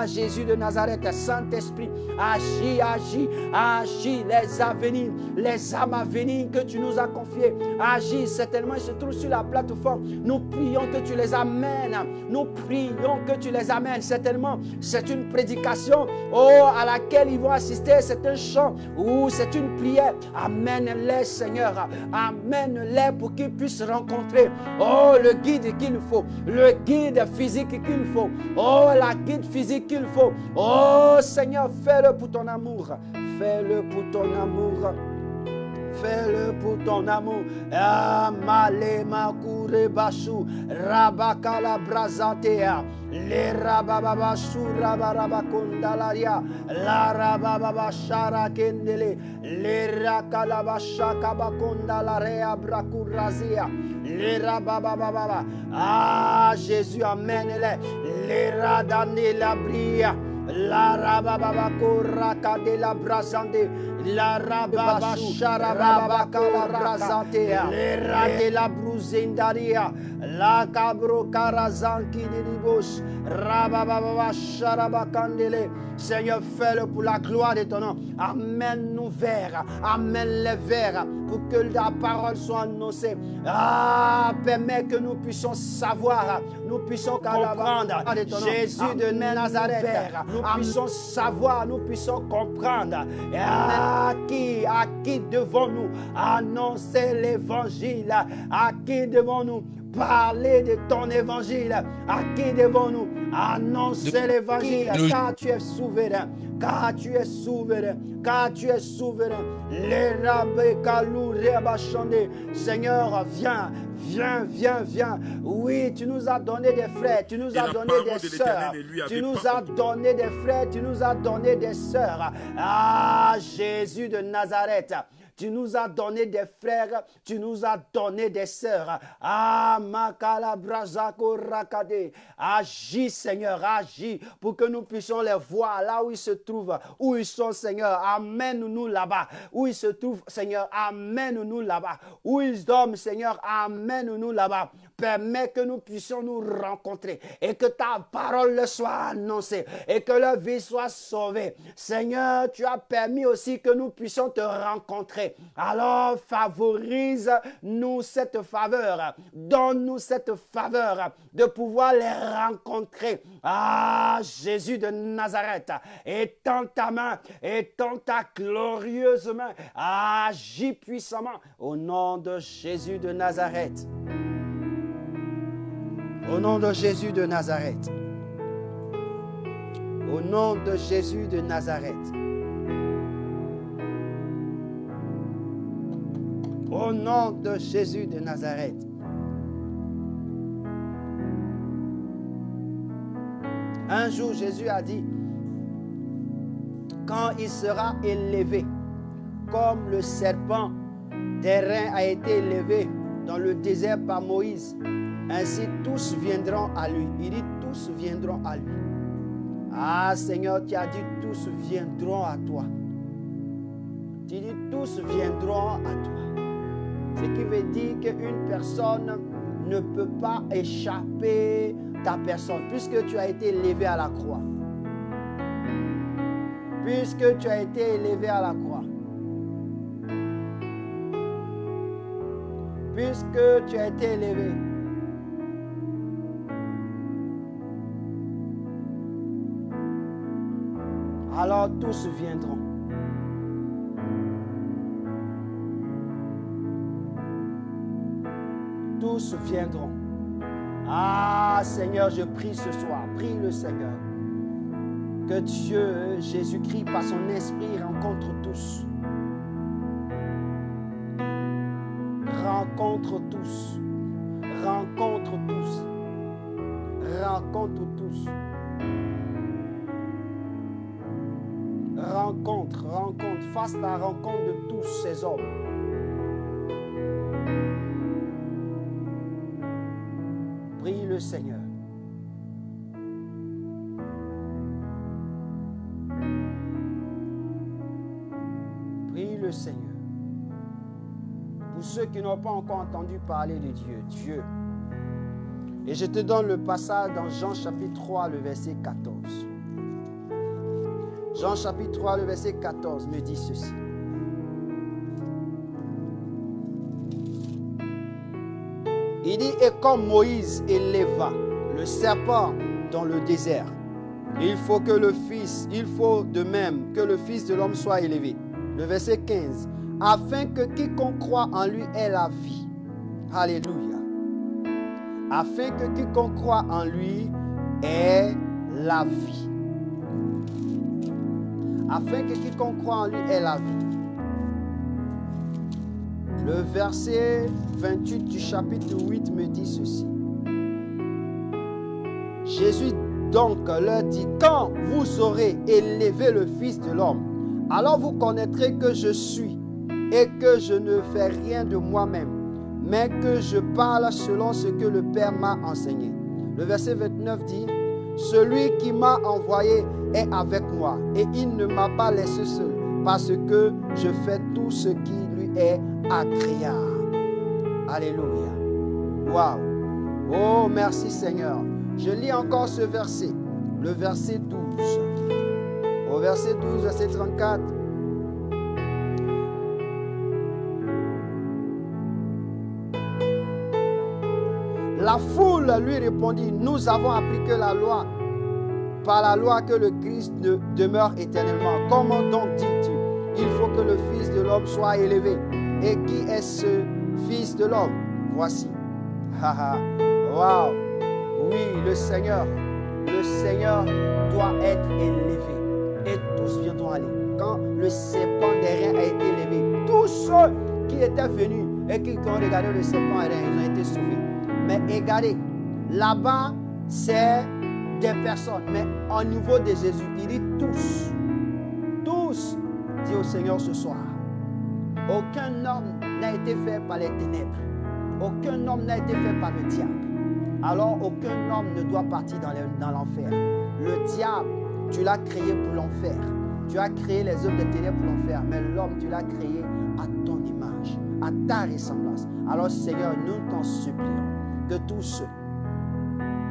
Jésus de Nazareth, Saint-Esprit, agis, les âmes à venir que tu nous as confiées. Agis, certainement ils se trouvent sur la plateforme. Nous prions que tu les amènes. Certainement, c'est une prédication à laquelle ils vont assister. C'est un chant ou c'est une prière. Amène-les, Seigneur. Amène-les pour qu'ils puissent rencontrer le guide qu'il faut. Le guide physique qu'il faut. La guide physique qu'il faut. Seigneur, fais-le pour ton amour. Fais-le pour ton amour. Malema kure bashu rabakala brazatea le rababa shura baraba kondalaria la rababa shara kendele le rakala bashaka bakondalarea brakurazia le rababa. Jésus, amène-les. Le radane la bria. La rababa koraka de la brazande. La rababa sharabaka la brazante. Le rade la bruzendaria. La cabro karazanki de libos. Rababa sharabakandele. Seigneur, fais-le pour la gloire de ton nom. Amène-nous vers. Amène-les vers. Pour que la parole soit annoncée. Permets que nous puissions savoir. Nous puissions comprendre. Jésus de Nazareth. Nous puissions savoir. Nous puissions comprendre. À qui devons-nous annoncer l'évangile? À qui devons-nous parler de ton évangile? À qui devons-nous annoncer l'évangile? Car tu es souverain. Seigneur, viens. Oui, tu nous as donné des frères, tu nous as donné des sœurs. Tu nous as donné des frères, tu nous as donné des sœurs. Jésus de Nazareth. Tu nous as donné des frères, tu nous as donné des sœurs. Makala brazako rakade. Agis, Seigneur, agis pour que nous puissions les voir là où ils se trouvent, où ils sont, Seigneur. Amène-nous là-bas. Où ils se trouvent, Seigneur, amène-nous là-bas. Où ils dorment, Seigneur, amène-nous là-bas. permets que nous puissions nous rencontrer et que ta parole soit annoncée et que leur vie soit sauvée. Seigneur, tu as permis aussi que nous puissions te rencontrer. Alors, favorise-nous cette faveur. Donne-nous cette faveur de pouvoir les rencontrer. Ah, Jésus de Nazareth, étends ta main, étends ta glorieuse main. Agis puissamment au nom de Jésus de Nazareth. Au nom de Jésus de Nazareth. Au nom de Jésus de Nazareth. Au nom de Jésus de Nazareth. Un jour, Jésus a dit, quand il sera élevé, comme le serpent terrain a été élevé dans le désert par Moïse, ainsi tous viendront à lui. Il dit, tous viendront à lui. Ah Seigneur, tu as dit, tous viendront à toi. Tu dis, tous viendront à toi. Ce qui veut dire qu'une personne ne peut pas échapper ta personne, puisque tu as été élevé à la croix. Puisque tu as été élevé à la croix. Puisque tu as été élevé. Alors tous viendront. Tous viendront. Ah Seigneur, je prie ce soir, prie le Seigneur, que Dieu, Jésus-Christ, par son esprit, rencontre tous. Rencontre tous. Rencontre tous. Rencontre tous. Rencontre, fasse la rencontre de tous ces hommes. Prie le Seigneur. Prie le Seigneur. Pour ceux qui n'ont pas encore entendu parler de Dieu. Et je te donne le passage dans Jean chapitre 3, le verset 14. Jean chapitre 3, le verset 14 me dit ceci. Il dit, et comme Moïse éleva le serpent dans le désert, il faut de même que le Fils de l'homme soit élevé. Le verset 15, afin que quiconque croit en lui ait la vie. Alléluia. Afin que quiconque croit en lui ait la vie. Afin que quiconque croit en lui ait la vie. Le verset 28 du chapitre 8 me dit ceci. Jésus donc leur dit, quand vous aurez élevé le Fils de l'homme, alors vous connaîtrez que je suis et que je ne fais rien de moi-même, mais que je parle selon ce que le Père m'a enseigné. Le verset 29 dit, celui qui m'a envoyé est avec moi et il ne m'a pas laissé seul parce que je fais tout ce qui lui est agréable. Alléluia. Waouh. Oh, merci Seigneur. Je lis encore ce verset, le verset 12. Au verset 12, verset 34. La foule lui répondit, nous avons appris que la loi, par la loi que le Christ demeure éternellement. Comment donc dis-tu, il faut que le Fils de l'homme soit élevé? Et qui est ce Fils de l'homme? Voici. Waouh. Oui, le Seigneur doit être élevé. Et tous viendront aller. Quand le serpent des reins a été élevé, tous ceux qui étaient venus et qui ont regardé le serpent des reins, ils ont été sauvés. Mais regardez, là-bas, c'est des personnes. Mais au niveau de Jésus, il dit tous. Tous, dit au Seigneur ce soir. Aucun homme n'a été fait par les ténèbres. Aucun homme n'a été fait par le diable. Alors aucun homme ne doit partir dans l'enfer. Le diable, tu l'as créé pour l'enfer. Tu as créé les œuvres des ténèbres pour l'enfer. Mais l'homme, tu l'as créé à ton image, à ta ressemblance. Alors Seigneur, nous t'en supplions que tous ceux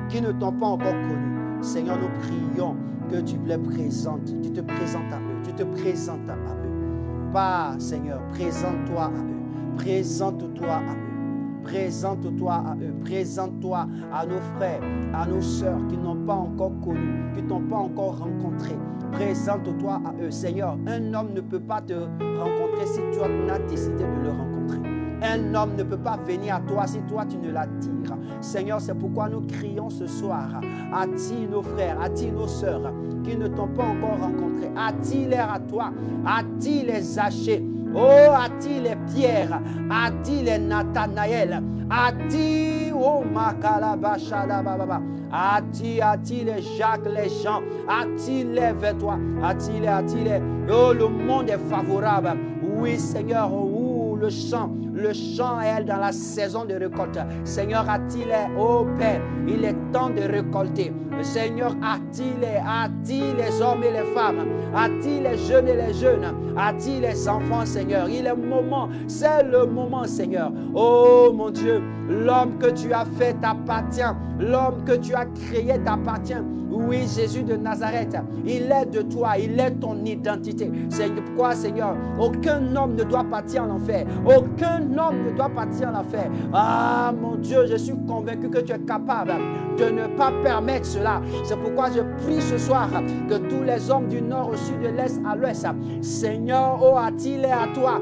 qui ne t'ont pas encore connu, Seigneur, nous prions que tu les présentes, tu te présentes à eux, tu te présentes à eux. Pas, Seigneur, présente-toi à eux, présente-toi à eux, présente-toi à eux, présente-toi à nos frères, à nos sœurs qui n'ont pas encore connu, qui ne t'ont pas encore rencontré. Présente-toi à eux. Seigneur, un homme ne peut pas te rencontrer si toi n'as décidé de le rencontrer. Un homme ne peut pas venir à toi si toi tu ne l'attires. Seigneur, c'est pourquoi nous crions ce soir. Attire nos frères, attire nos sœurs qui ne t'ont pas encore rencontré. Attire-les à toi. Attire les Zachée. Oh, attire les Pierre. Attire les Nathanaël. Attire, oh, Makalabashadababa. Attire les Jacques, les Jean. Attire-les vers toi. Attire-les. Oh, le monde est favorable. Oui, Seigneur, le champ est dans la saison de récolte. Seigneur, attire-les, oh Père, il est temps de récolter. Seigneur, attire les hommes et les femmes, attire les jeunes et les jeunes, attire les enfants, Seigneur. Il est moment, c'est le moment, Seigneur. Oh mon Dieu, l'homme que tu as fait t'appartient, l'homme que tu as créé t'appartient. Oui, Jésus de Nazareth, il est de toi, il est ton identité. C'est pourquoi, Seigneur, aucun homme ne doit partir en enfer. Aucun homme ne doit partir en enfer. Ah, mon Dieu, je suis convaincu que tu es capable de ne pas permettre cela. C'est pourquoi je prie ce soir que tous les hommes du nord au sud, de l'est à l'ouest, Seigneur, oh, attire-les à toi.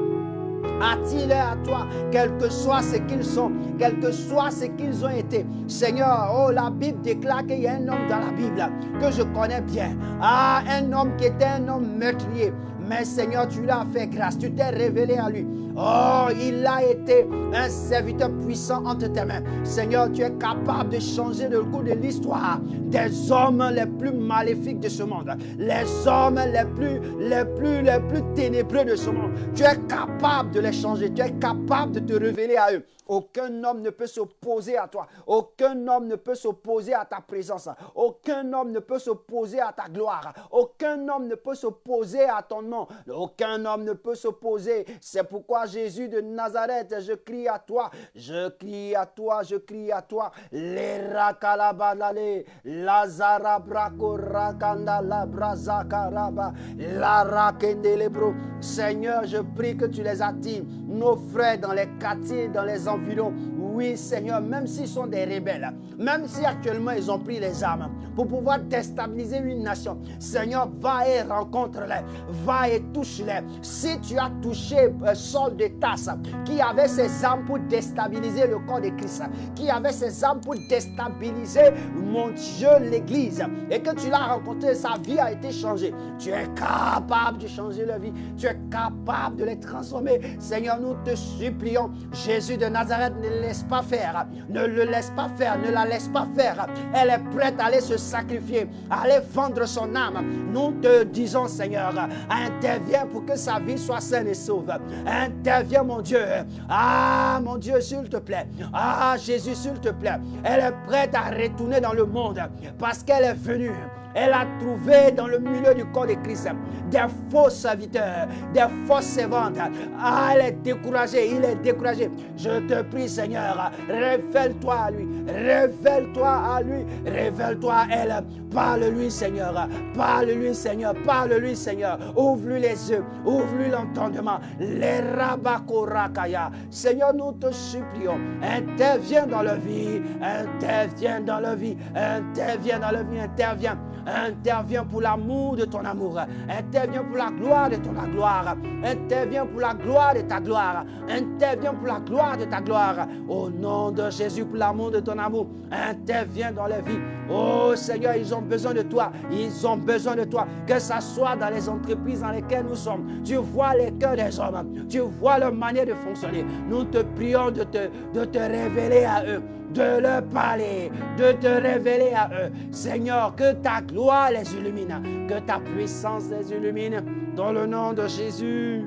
Attire-les à toi, quel que soit ce qu'ils sont, quel que soit ce qu'ils ont été. Seigneur, oh, la Bible déclare qu'il y a un homme dans la Bible que je connais bien. Ah, un homme qui était un homme meurtrier. Mais Seigneur, tu lui as fait grâce, tu t'es révélé à lui. Oh, il a été un serviteur puissant entre tes mains. Seigneur, tu es capable de changer le cours de l'histoire des hommes les plus maléfiques de ce monde, les hommes les plus ténébreux de ce monde. Tu es capable de les changer, tu es capable de te révéler à eux. Aucun homme ne peut s'opposer à toi. Aucun homme ne peut s'opposer à ta présence. Aucun homme ne peut s'opposer à ta gloire. Aucun homme ne peut s'opposer à ton nom. Aucun homme ne peut s'opposer. C'est pourquoi Jésus de Nazareth, je crie à toi. Je crie à toi. Je crie à toi. Les rakalabalale, lazara brako rakanda la brazakaraba, la rakendelebro. Seigneur, je prie que tu les attires. Nos frères dans les quartiers, dans les environs. Oui, Seigneur, même s'ils sont des rebelles, même si actuellement ils ont pris les armes pour pouvoir déstabiliser une nation, Seigneur, va et rencontre-les, va et touche-les. Si tu as touché Saul de Tarse, qui avait ses armes pour déstabiliser le corps de Christ, qui avait ses armes pour déstabiliser, mon Dieu, l'église, et que tu l'as rencontré, sa vie a été changée. Tu es capable de changer leur vie, tu es capable de les transformer. Seigneur, nous te supplions, Jésus de Nazareth, ne laisse pas faire, ne le laisse pas faire, ne la laisse pas faire. Elle est prête à aller se sacrifier, à aller vendre son âme. Nous te disons, Seigneur, interviens pour que sa vie soit saine et sauve. Interviens, mon Dieu. Ah, mon Dieu, s'il te plaît. Ah, Jésus, s'il te plaît. Elle est prête à retourner dans le monde parce qu'elle est venue. Elle a trouvé dans le milieu du corps de Christ des faux serviteurs, des fausses servantes. Ah, elle est découragée, il est découragé. Je te prie, Seigneur, révèle-toi à lui, révèle-toi à lui, révèle-toi à elle. Parle-lui, Seigneur, parle-lui, Seigneur, parle-lui, Seigneur. Ouvre-lui les yeux, ouvre-lui l'entendement. Les rabakorakaya. Seigneur, nous te supplions, interviens dans leur vie, interviens dans leur vie, interviens dans leur vie, interviens. Interviens pour l'amour de ton amour. Interviens pour la gloire de ton gloire. Interviens pour la gloire de ta gloire. Interviens pour la gloire de ta gloire. Au nom de Jésus, pour l'amour de ton amour. Interviens dans leur vie. Oh Seigneur, ils ont besoin de toi. Ils ont besoin de toi. Que ce soit dans les entreprises dans lesquelles nous sommes. Tu vois les cœurs des hommes. Tu vois leur manière de fonctionner. Nous te prions de te révéler à eux. De leur parler, de te révéler à eux. Seigneur, que ta gloire les illumine, que ta puissance les illumine, dans le nom de Jésus.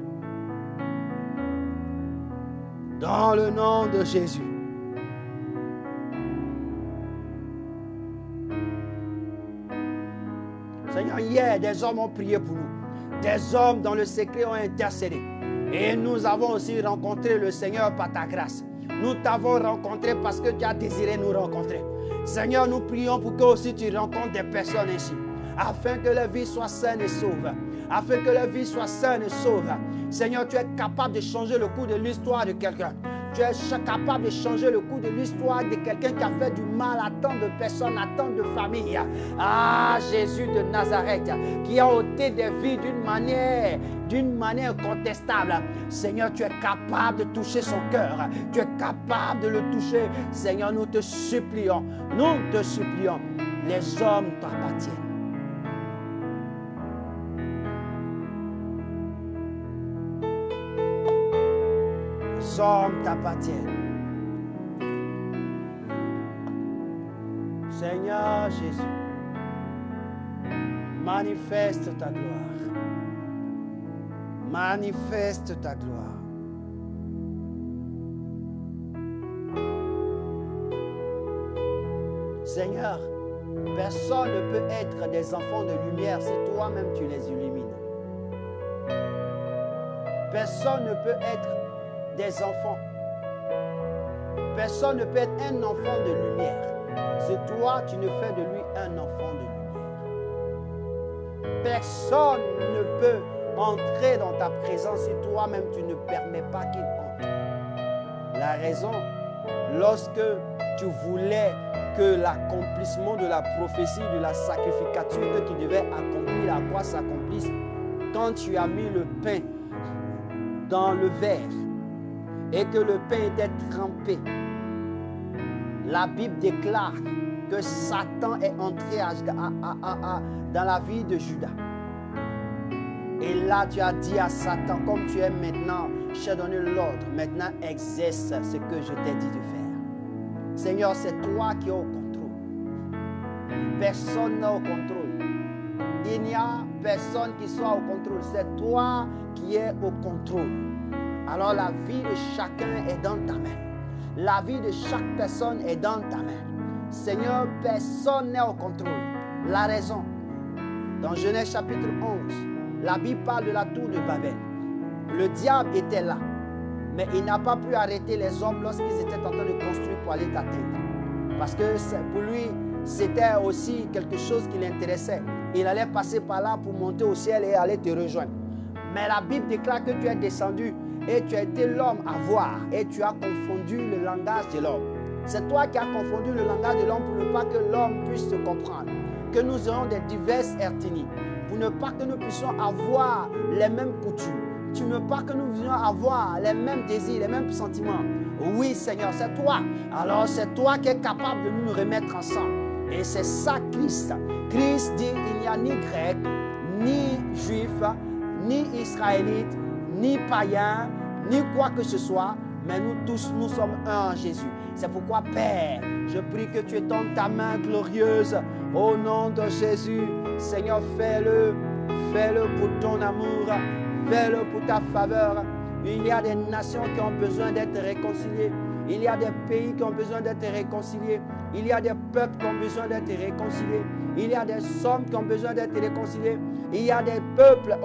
Dans le nom de Jésus. Seigneur, hier, des hommes ont prié pour nous. Des hommes dans le secret ont intercédé. Et nous avons aussi rencontré le Seigneur par ta grâce. Nous t'avons rencontré parce que tu as désiré nous rencontrer. Seigneur, nous prions pour que aussi tu rencontres des personnes ici, afin que leur vie soit saine et sauve. Afin que leur vie soit saine et sauve. Seigneur, tu es capable de changer le cours de l'histoire de quelqu'un. Tu es capable de changer le cours de l'histoire de quelqu'un qui a fait du mal à tant de personnes, à tant de familles. Ah, Jésus de Nazareth, qui a ôté des vies d'une manière incontestable. Seigneur, tu es capable de toucher son cœur. Tu es capable de le toucher. Seigneur, nous te supplions. Nous te supplions. Les hommes t'appartiennent. Les hommes t'appartiennent. Seigneur Jésus, manifeste ta gloire. Manifeste ta gloire. Seigneur, personne ne peut être des enfants de lumière si toi-même tu les illumines. Personne ne peut être des enfants. Personne ne peut être un enfant de lumière. C'est toi, tu ne fais de lui un enfant de lumière. Personne ne peut entrer dans ta présence si toi-même tu ne permets pas qu'il entre. La raison, lorsque tu voulais que l'accomplissement de la prophétie, de la sacrificature que tu devais accomplir à quoi s'accomplisse, quand tu as mis le pain dans le verre et que le pain était trempé, la Bible déclare que Satan est entré dans la vie de Judas. Et là, tu as dit à Satan, comme tu es maintenant, je t'ai donné l'ordre, maintenant exerce ce que je t'ai dit de faire. Seigneur, c'est toi qui es au contrôle. Personne n'est au contrôle. Il n'y a personne qui soit au contrôle. C'est toi qui es au contrôle. Alors la vie de chacun est dans ta main. La vie de chaque personne est dans ta main. Seigneur, personne n'est au contrôle. La raison, dans Genèse chapitre 11, la Bible parle de la tour de Babel. Le diable était là, mais il n'a pas pu arrêter les hommes lorsqu'ils étaient en train de construire pour aller t'atteindre. Parce que pour lui, c'était aussi quelque chose qui l'intéressait. Il allait passer par là pour monter au ciel et aller te rejoindre. Mais la Bible déclare que tu es descendu et tu as été l'homme à voir et tu as confondu le langage de l'homme. C'est toi qui as confondu le langage de l'homme pour ne pas que l'homme puisse te comprendre. Que nous ayons des diverses ethnies. Pour ne pas que nous puissions avoir les mêmes coutumes. Tu ne veux pas que nous puissions avoir les mêmes désirs, les mêmes sentiments. Oui, Seigneur, c'est toi. Alors, c'est toi qui es capable de nous remettre ensemble. Et c'est ça, Christ. Christ dit, il n'y a ni grec, ni juif, ni israélite, ni païen, ni quoi que ce soit. Mais nous tous, nous sommes un en Jésus. C'est pourquoi, Père, je prie que tu étendes ta main glorieuse au nom de Jésus. Seigneur, fais-le. Fais-le pour ton amour. Fais-le pour ta faveur. Il y a des nations qui ont besoin d'être réconciliées. Il y a des pays qui ont besoin d'être réconciliés. Il y a des peuples qui ont besoin d'être réconciliés. Il y a des hommes qui ont besoin d'être réconciliés. Il y a des peuples,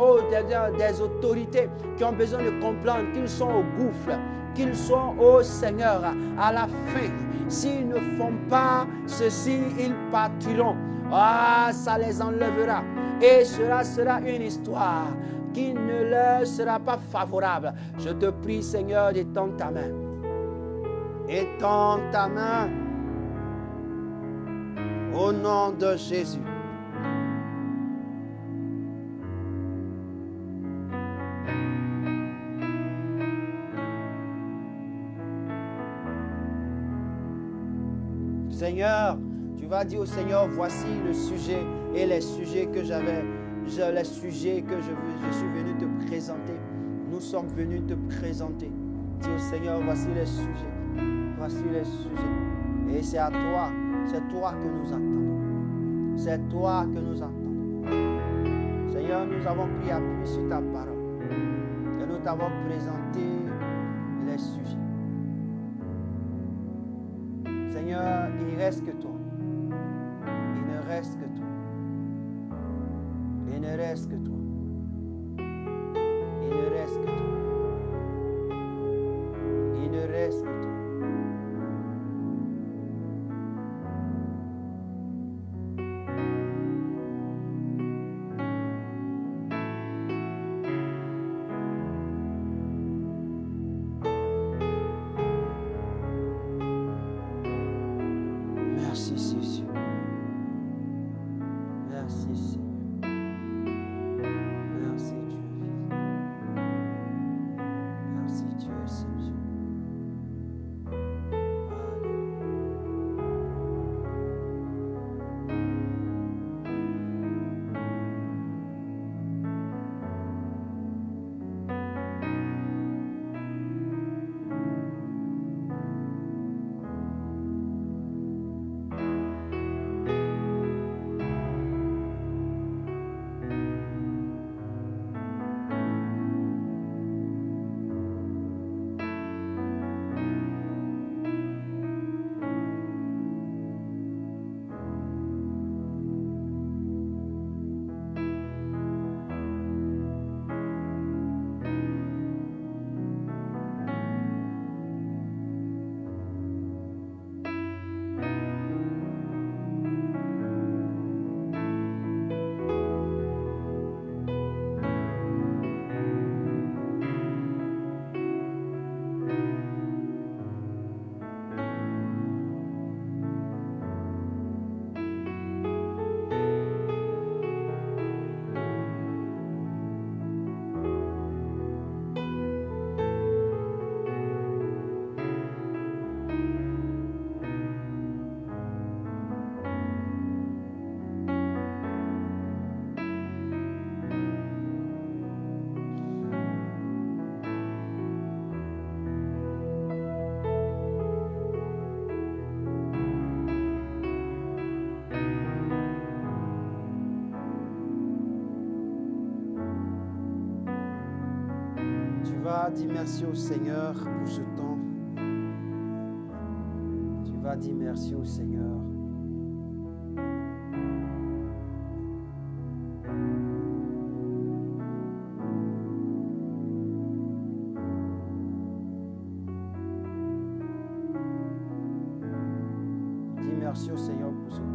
des autorités qui ont besoin de comprendre qu'ils sont au gouffre, qu'ils sont au Seigneur à la fin. S'ils ne font pas ceci, ils partiront. Ah, ça les enlèvera. Et cela sera une histoire qui ne leur sera pas favorable. Je te prie, Seigneur, d'étendre ta main. Étends ta main au nom de Jésus. Seigneur, tu vas dire au Seigneur, voici le sujet et les sujets que j'avais, les sujets que je suis venu te présenter. Nous sommes venus te présenter. Dis au Seigneur, voici les sujets. Voici les sujets. Et c'est à toi, c'est toi que nous attendons. C'est toi que nous attendons. Seigneur, nous avons pris appui sur ta parole. Et nous t'avons présenté les sujets. Seigneur, il ne reste que toi. Il ne reste que toi. Il ne reste que toi. Il ne reste que toi. Il ne reste que toi. vas dire merci au Seigneur pour ce temps. Tu vas dire merci au Seigneur. Dis merci au Seigneur pour ce moment.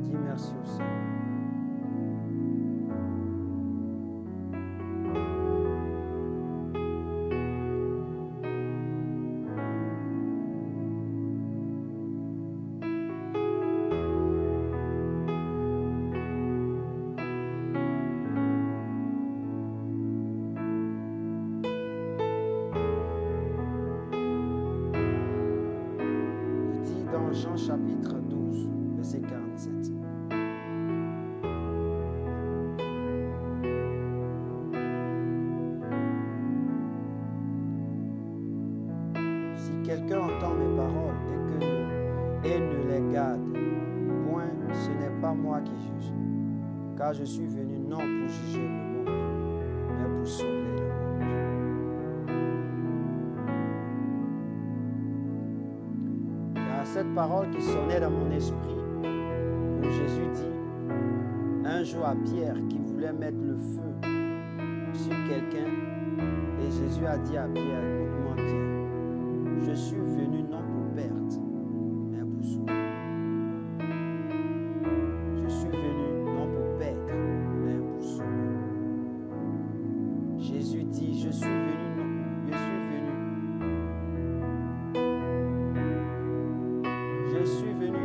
Dis merci au Seigneur. Il dit dans Jean chapitre 12, verset 47. Si quelqu'un entend mes paroles et ne les garde point, ce n'est pas moi qui juge, car je suis venu non pour juger le monde, mais pour sauver le monde. Il y a cette parole qui sonnait dans mon esprit, où Jésus dit un jour à Pierre qui voulait mettre le feu sur quelqu'un, et Jésus a dit à Pierre, écoute-moi Pierre, je suis venu non pour perdre, mais pour sauver. Je suis venu non pour perdre, mais pour sauver. Jésus dit, je suis venu, je suis venu.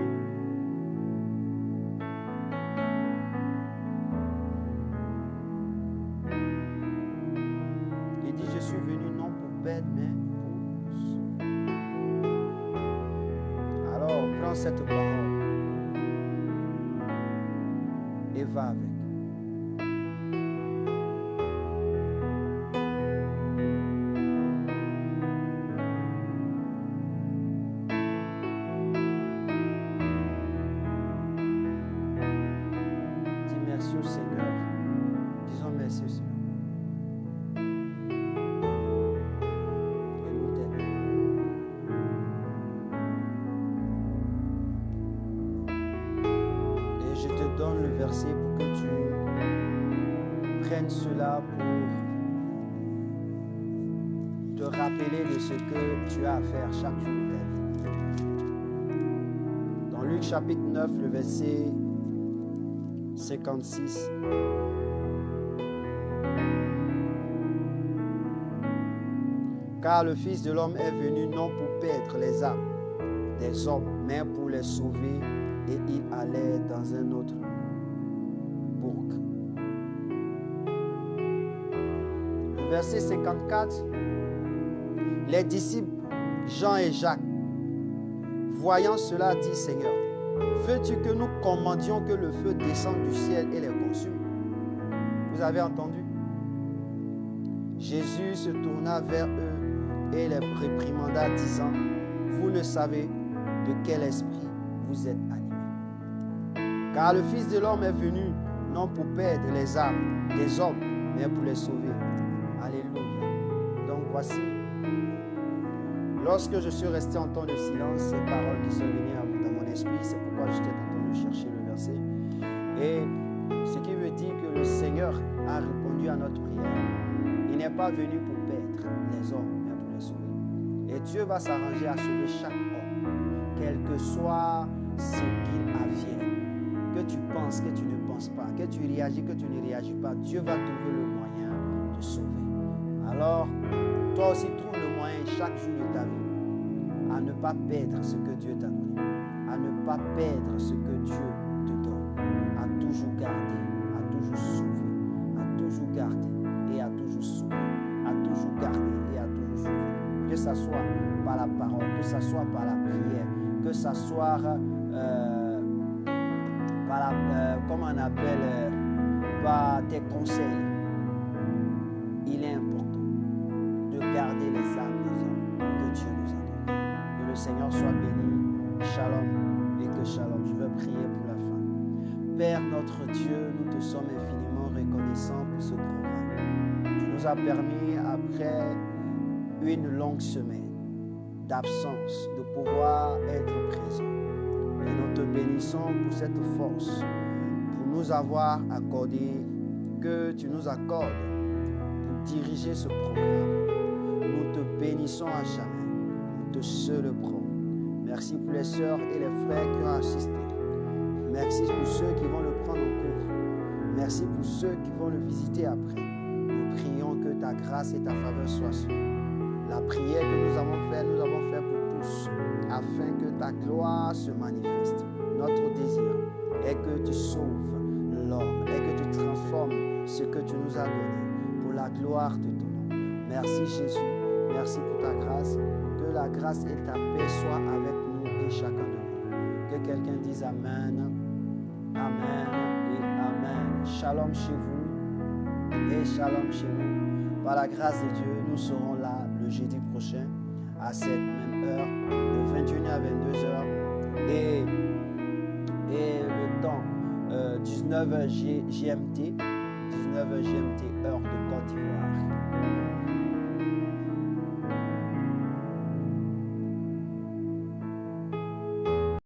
Il dit, je suis venu non pour perdre, mais pour sauver. Alors, prends cette parole et va avec. Dis merci au Seigneur. Disons merci au Seigneur. Et nous t'aidons. Et je te donne le verset pour que tu prennes cela pour te rappeler de ce que tu as à faire chaque jour de ta vie. Dans Luc chapitre 9, le verset 56. Car le Fils de l'homme est venu non pour perdre les âmes des hommes, mais pour les sauver, et il allait dans un autre bourg. Le verset 54, les disciples Jean et Jacques, voyant cela, dit Seigneur, veux-tu que nous commandions que le feu descende du ciel et les consume? Vous avez entendu? Jésus se tourna vers eux et les réprimanda, disant, vous ne savez de quel esprit vous êtes animés. Car le Fils de l'homme est venu non pour perdre les âmes des hommes, mais pour les sauver. Alléluia. Donc voici, lorsque je suis resté en temps de silence, ces paroles qui sont venues dans mon esprit, c'est pourquoi j'étais en train de chercher le verset. Et ce qui veut dire que le Seigneur a répondu à notre prière. Il n'est pas venu pour perdre les hommes, mais pour les sauver. Et Dieu va s'arranger à sauver chaque homme, quel que soit ce qu'il advienne. Que tu penses, que tu ne penses pas, que tu réagis, que tu ne réagis pas, Dieu va trouver le moyen de sauver. Alors, toi aussi, trouve le moyen chaque jour de ta vie à ne pas perdre ce que Dieu t'a donné, à ne pas perdre ce que Dieu te donne, à toujours garder, à toujours sauver, à toujours garder et à toujours sauver, à toujours garder et à toujours sauver. Que ce soit par la parole, que ce soit par la prière, que s'asseoir comme on appelle, par tes conseils. Il est important de garder les âmes des hommes que Dieu nous a données. Que le Seigneur soit béni. Shalom et que shalom. Je veux prier pour la fin. Père notre Dieu, nous te sommes infiniment reconnaissants pour ce programme. Tu nous as permis, après une longue semaine d'absence, de pouvoir être présents. Et nous te bénissons pour cette force, pour nous avoir accordé, que tu nous accordes pour diriger ce programme. Nous te bénissons à jamais. Nous te célébrons. Merci pour les sœurs et les frères qui ont assisté. Merci pour ceux qui vont le prendre en cours. Merci pour ceux qui vont le visiter après. Nous prions que ta grâce et ta faveur soient sur nous. La prière que nous avons fait pour tous, afin que ta gloire se manifeste. Notre désir est que tu sauves l'homme, est que tu transformes ce que tu nous as donné pour la gloire de ton nom. Merci Jésus, merci pour ta grâce. Que la grâce et ta paix soient avec nous et chacun de nous. Que quelqu'un dise Amen, Amen et Amen. Shalom chez vous et shalom chez nous. Par la grâce de Dieu, nous serons là le jeudi prochain à cette même heure, de 21h à 22h et le temps 19h GMT, 19h GMT heure de Côte d'Ivoire.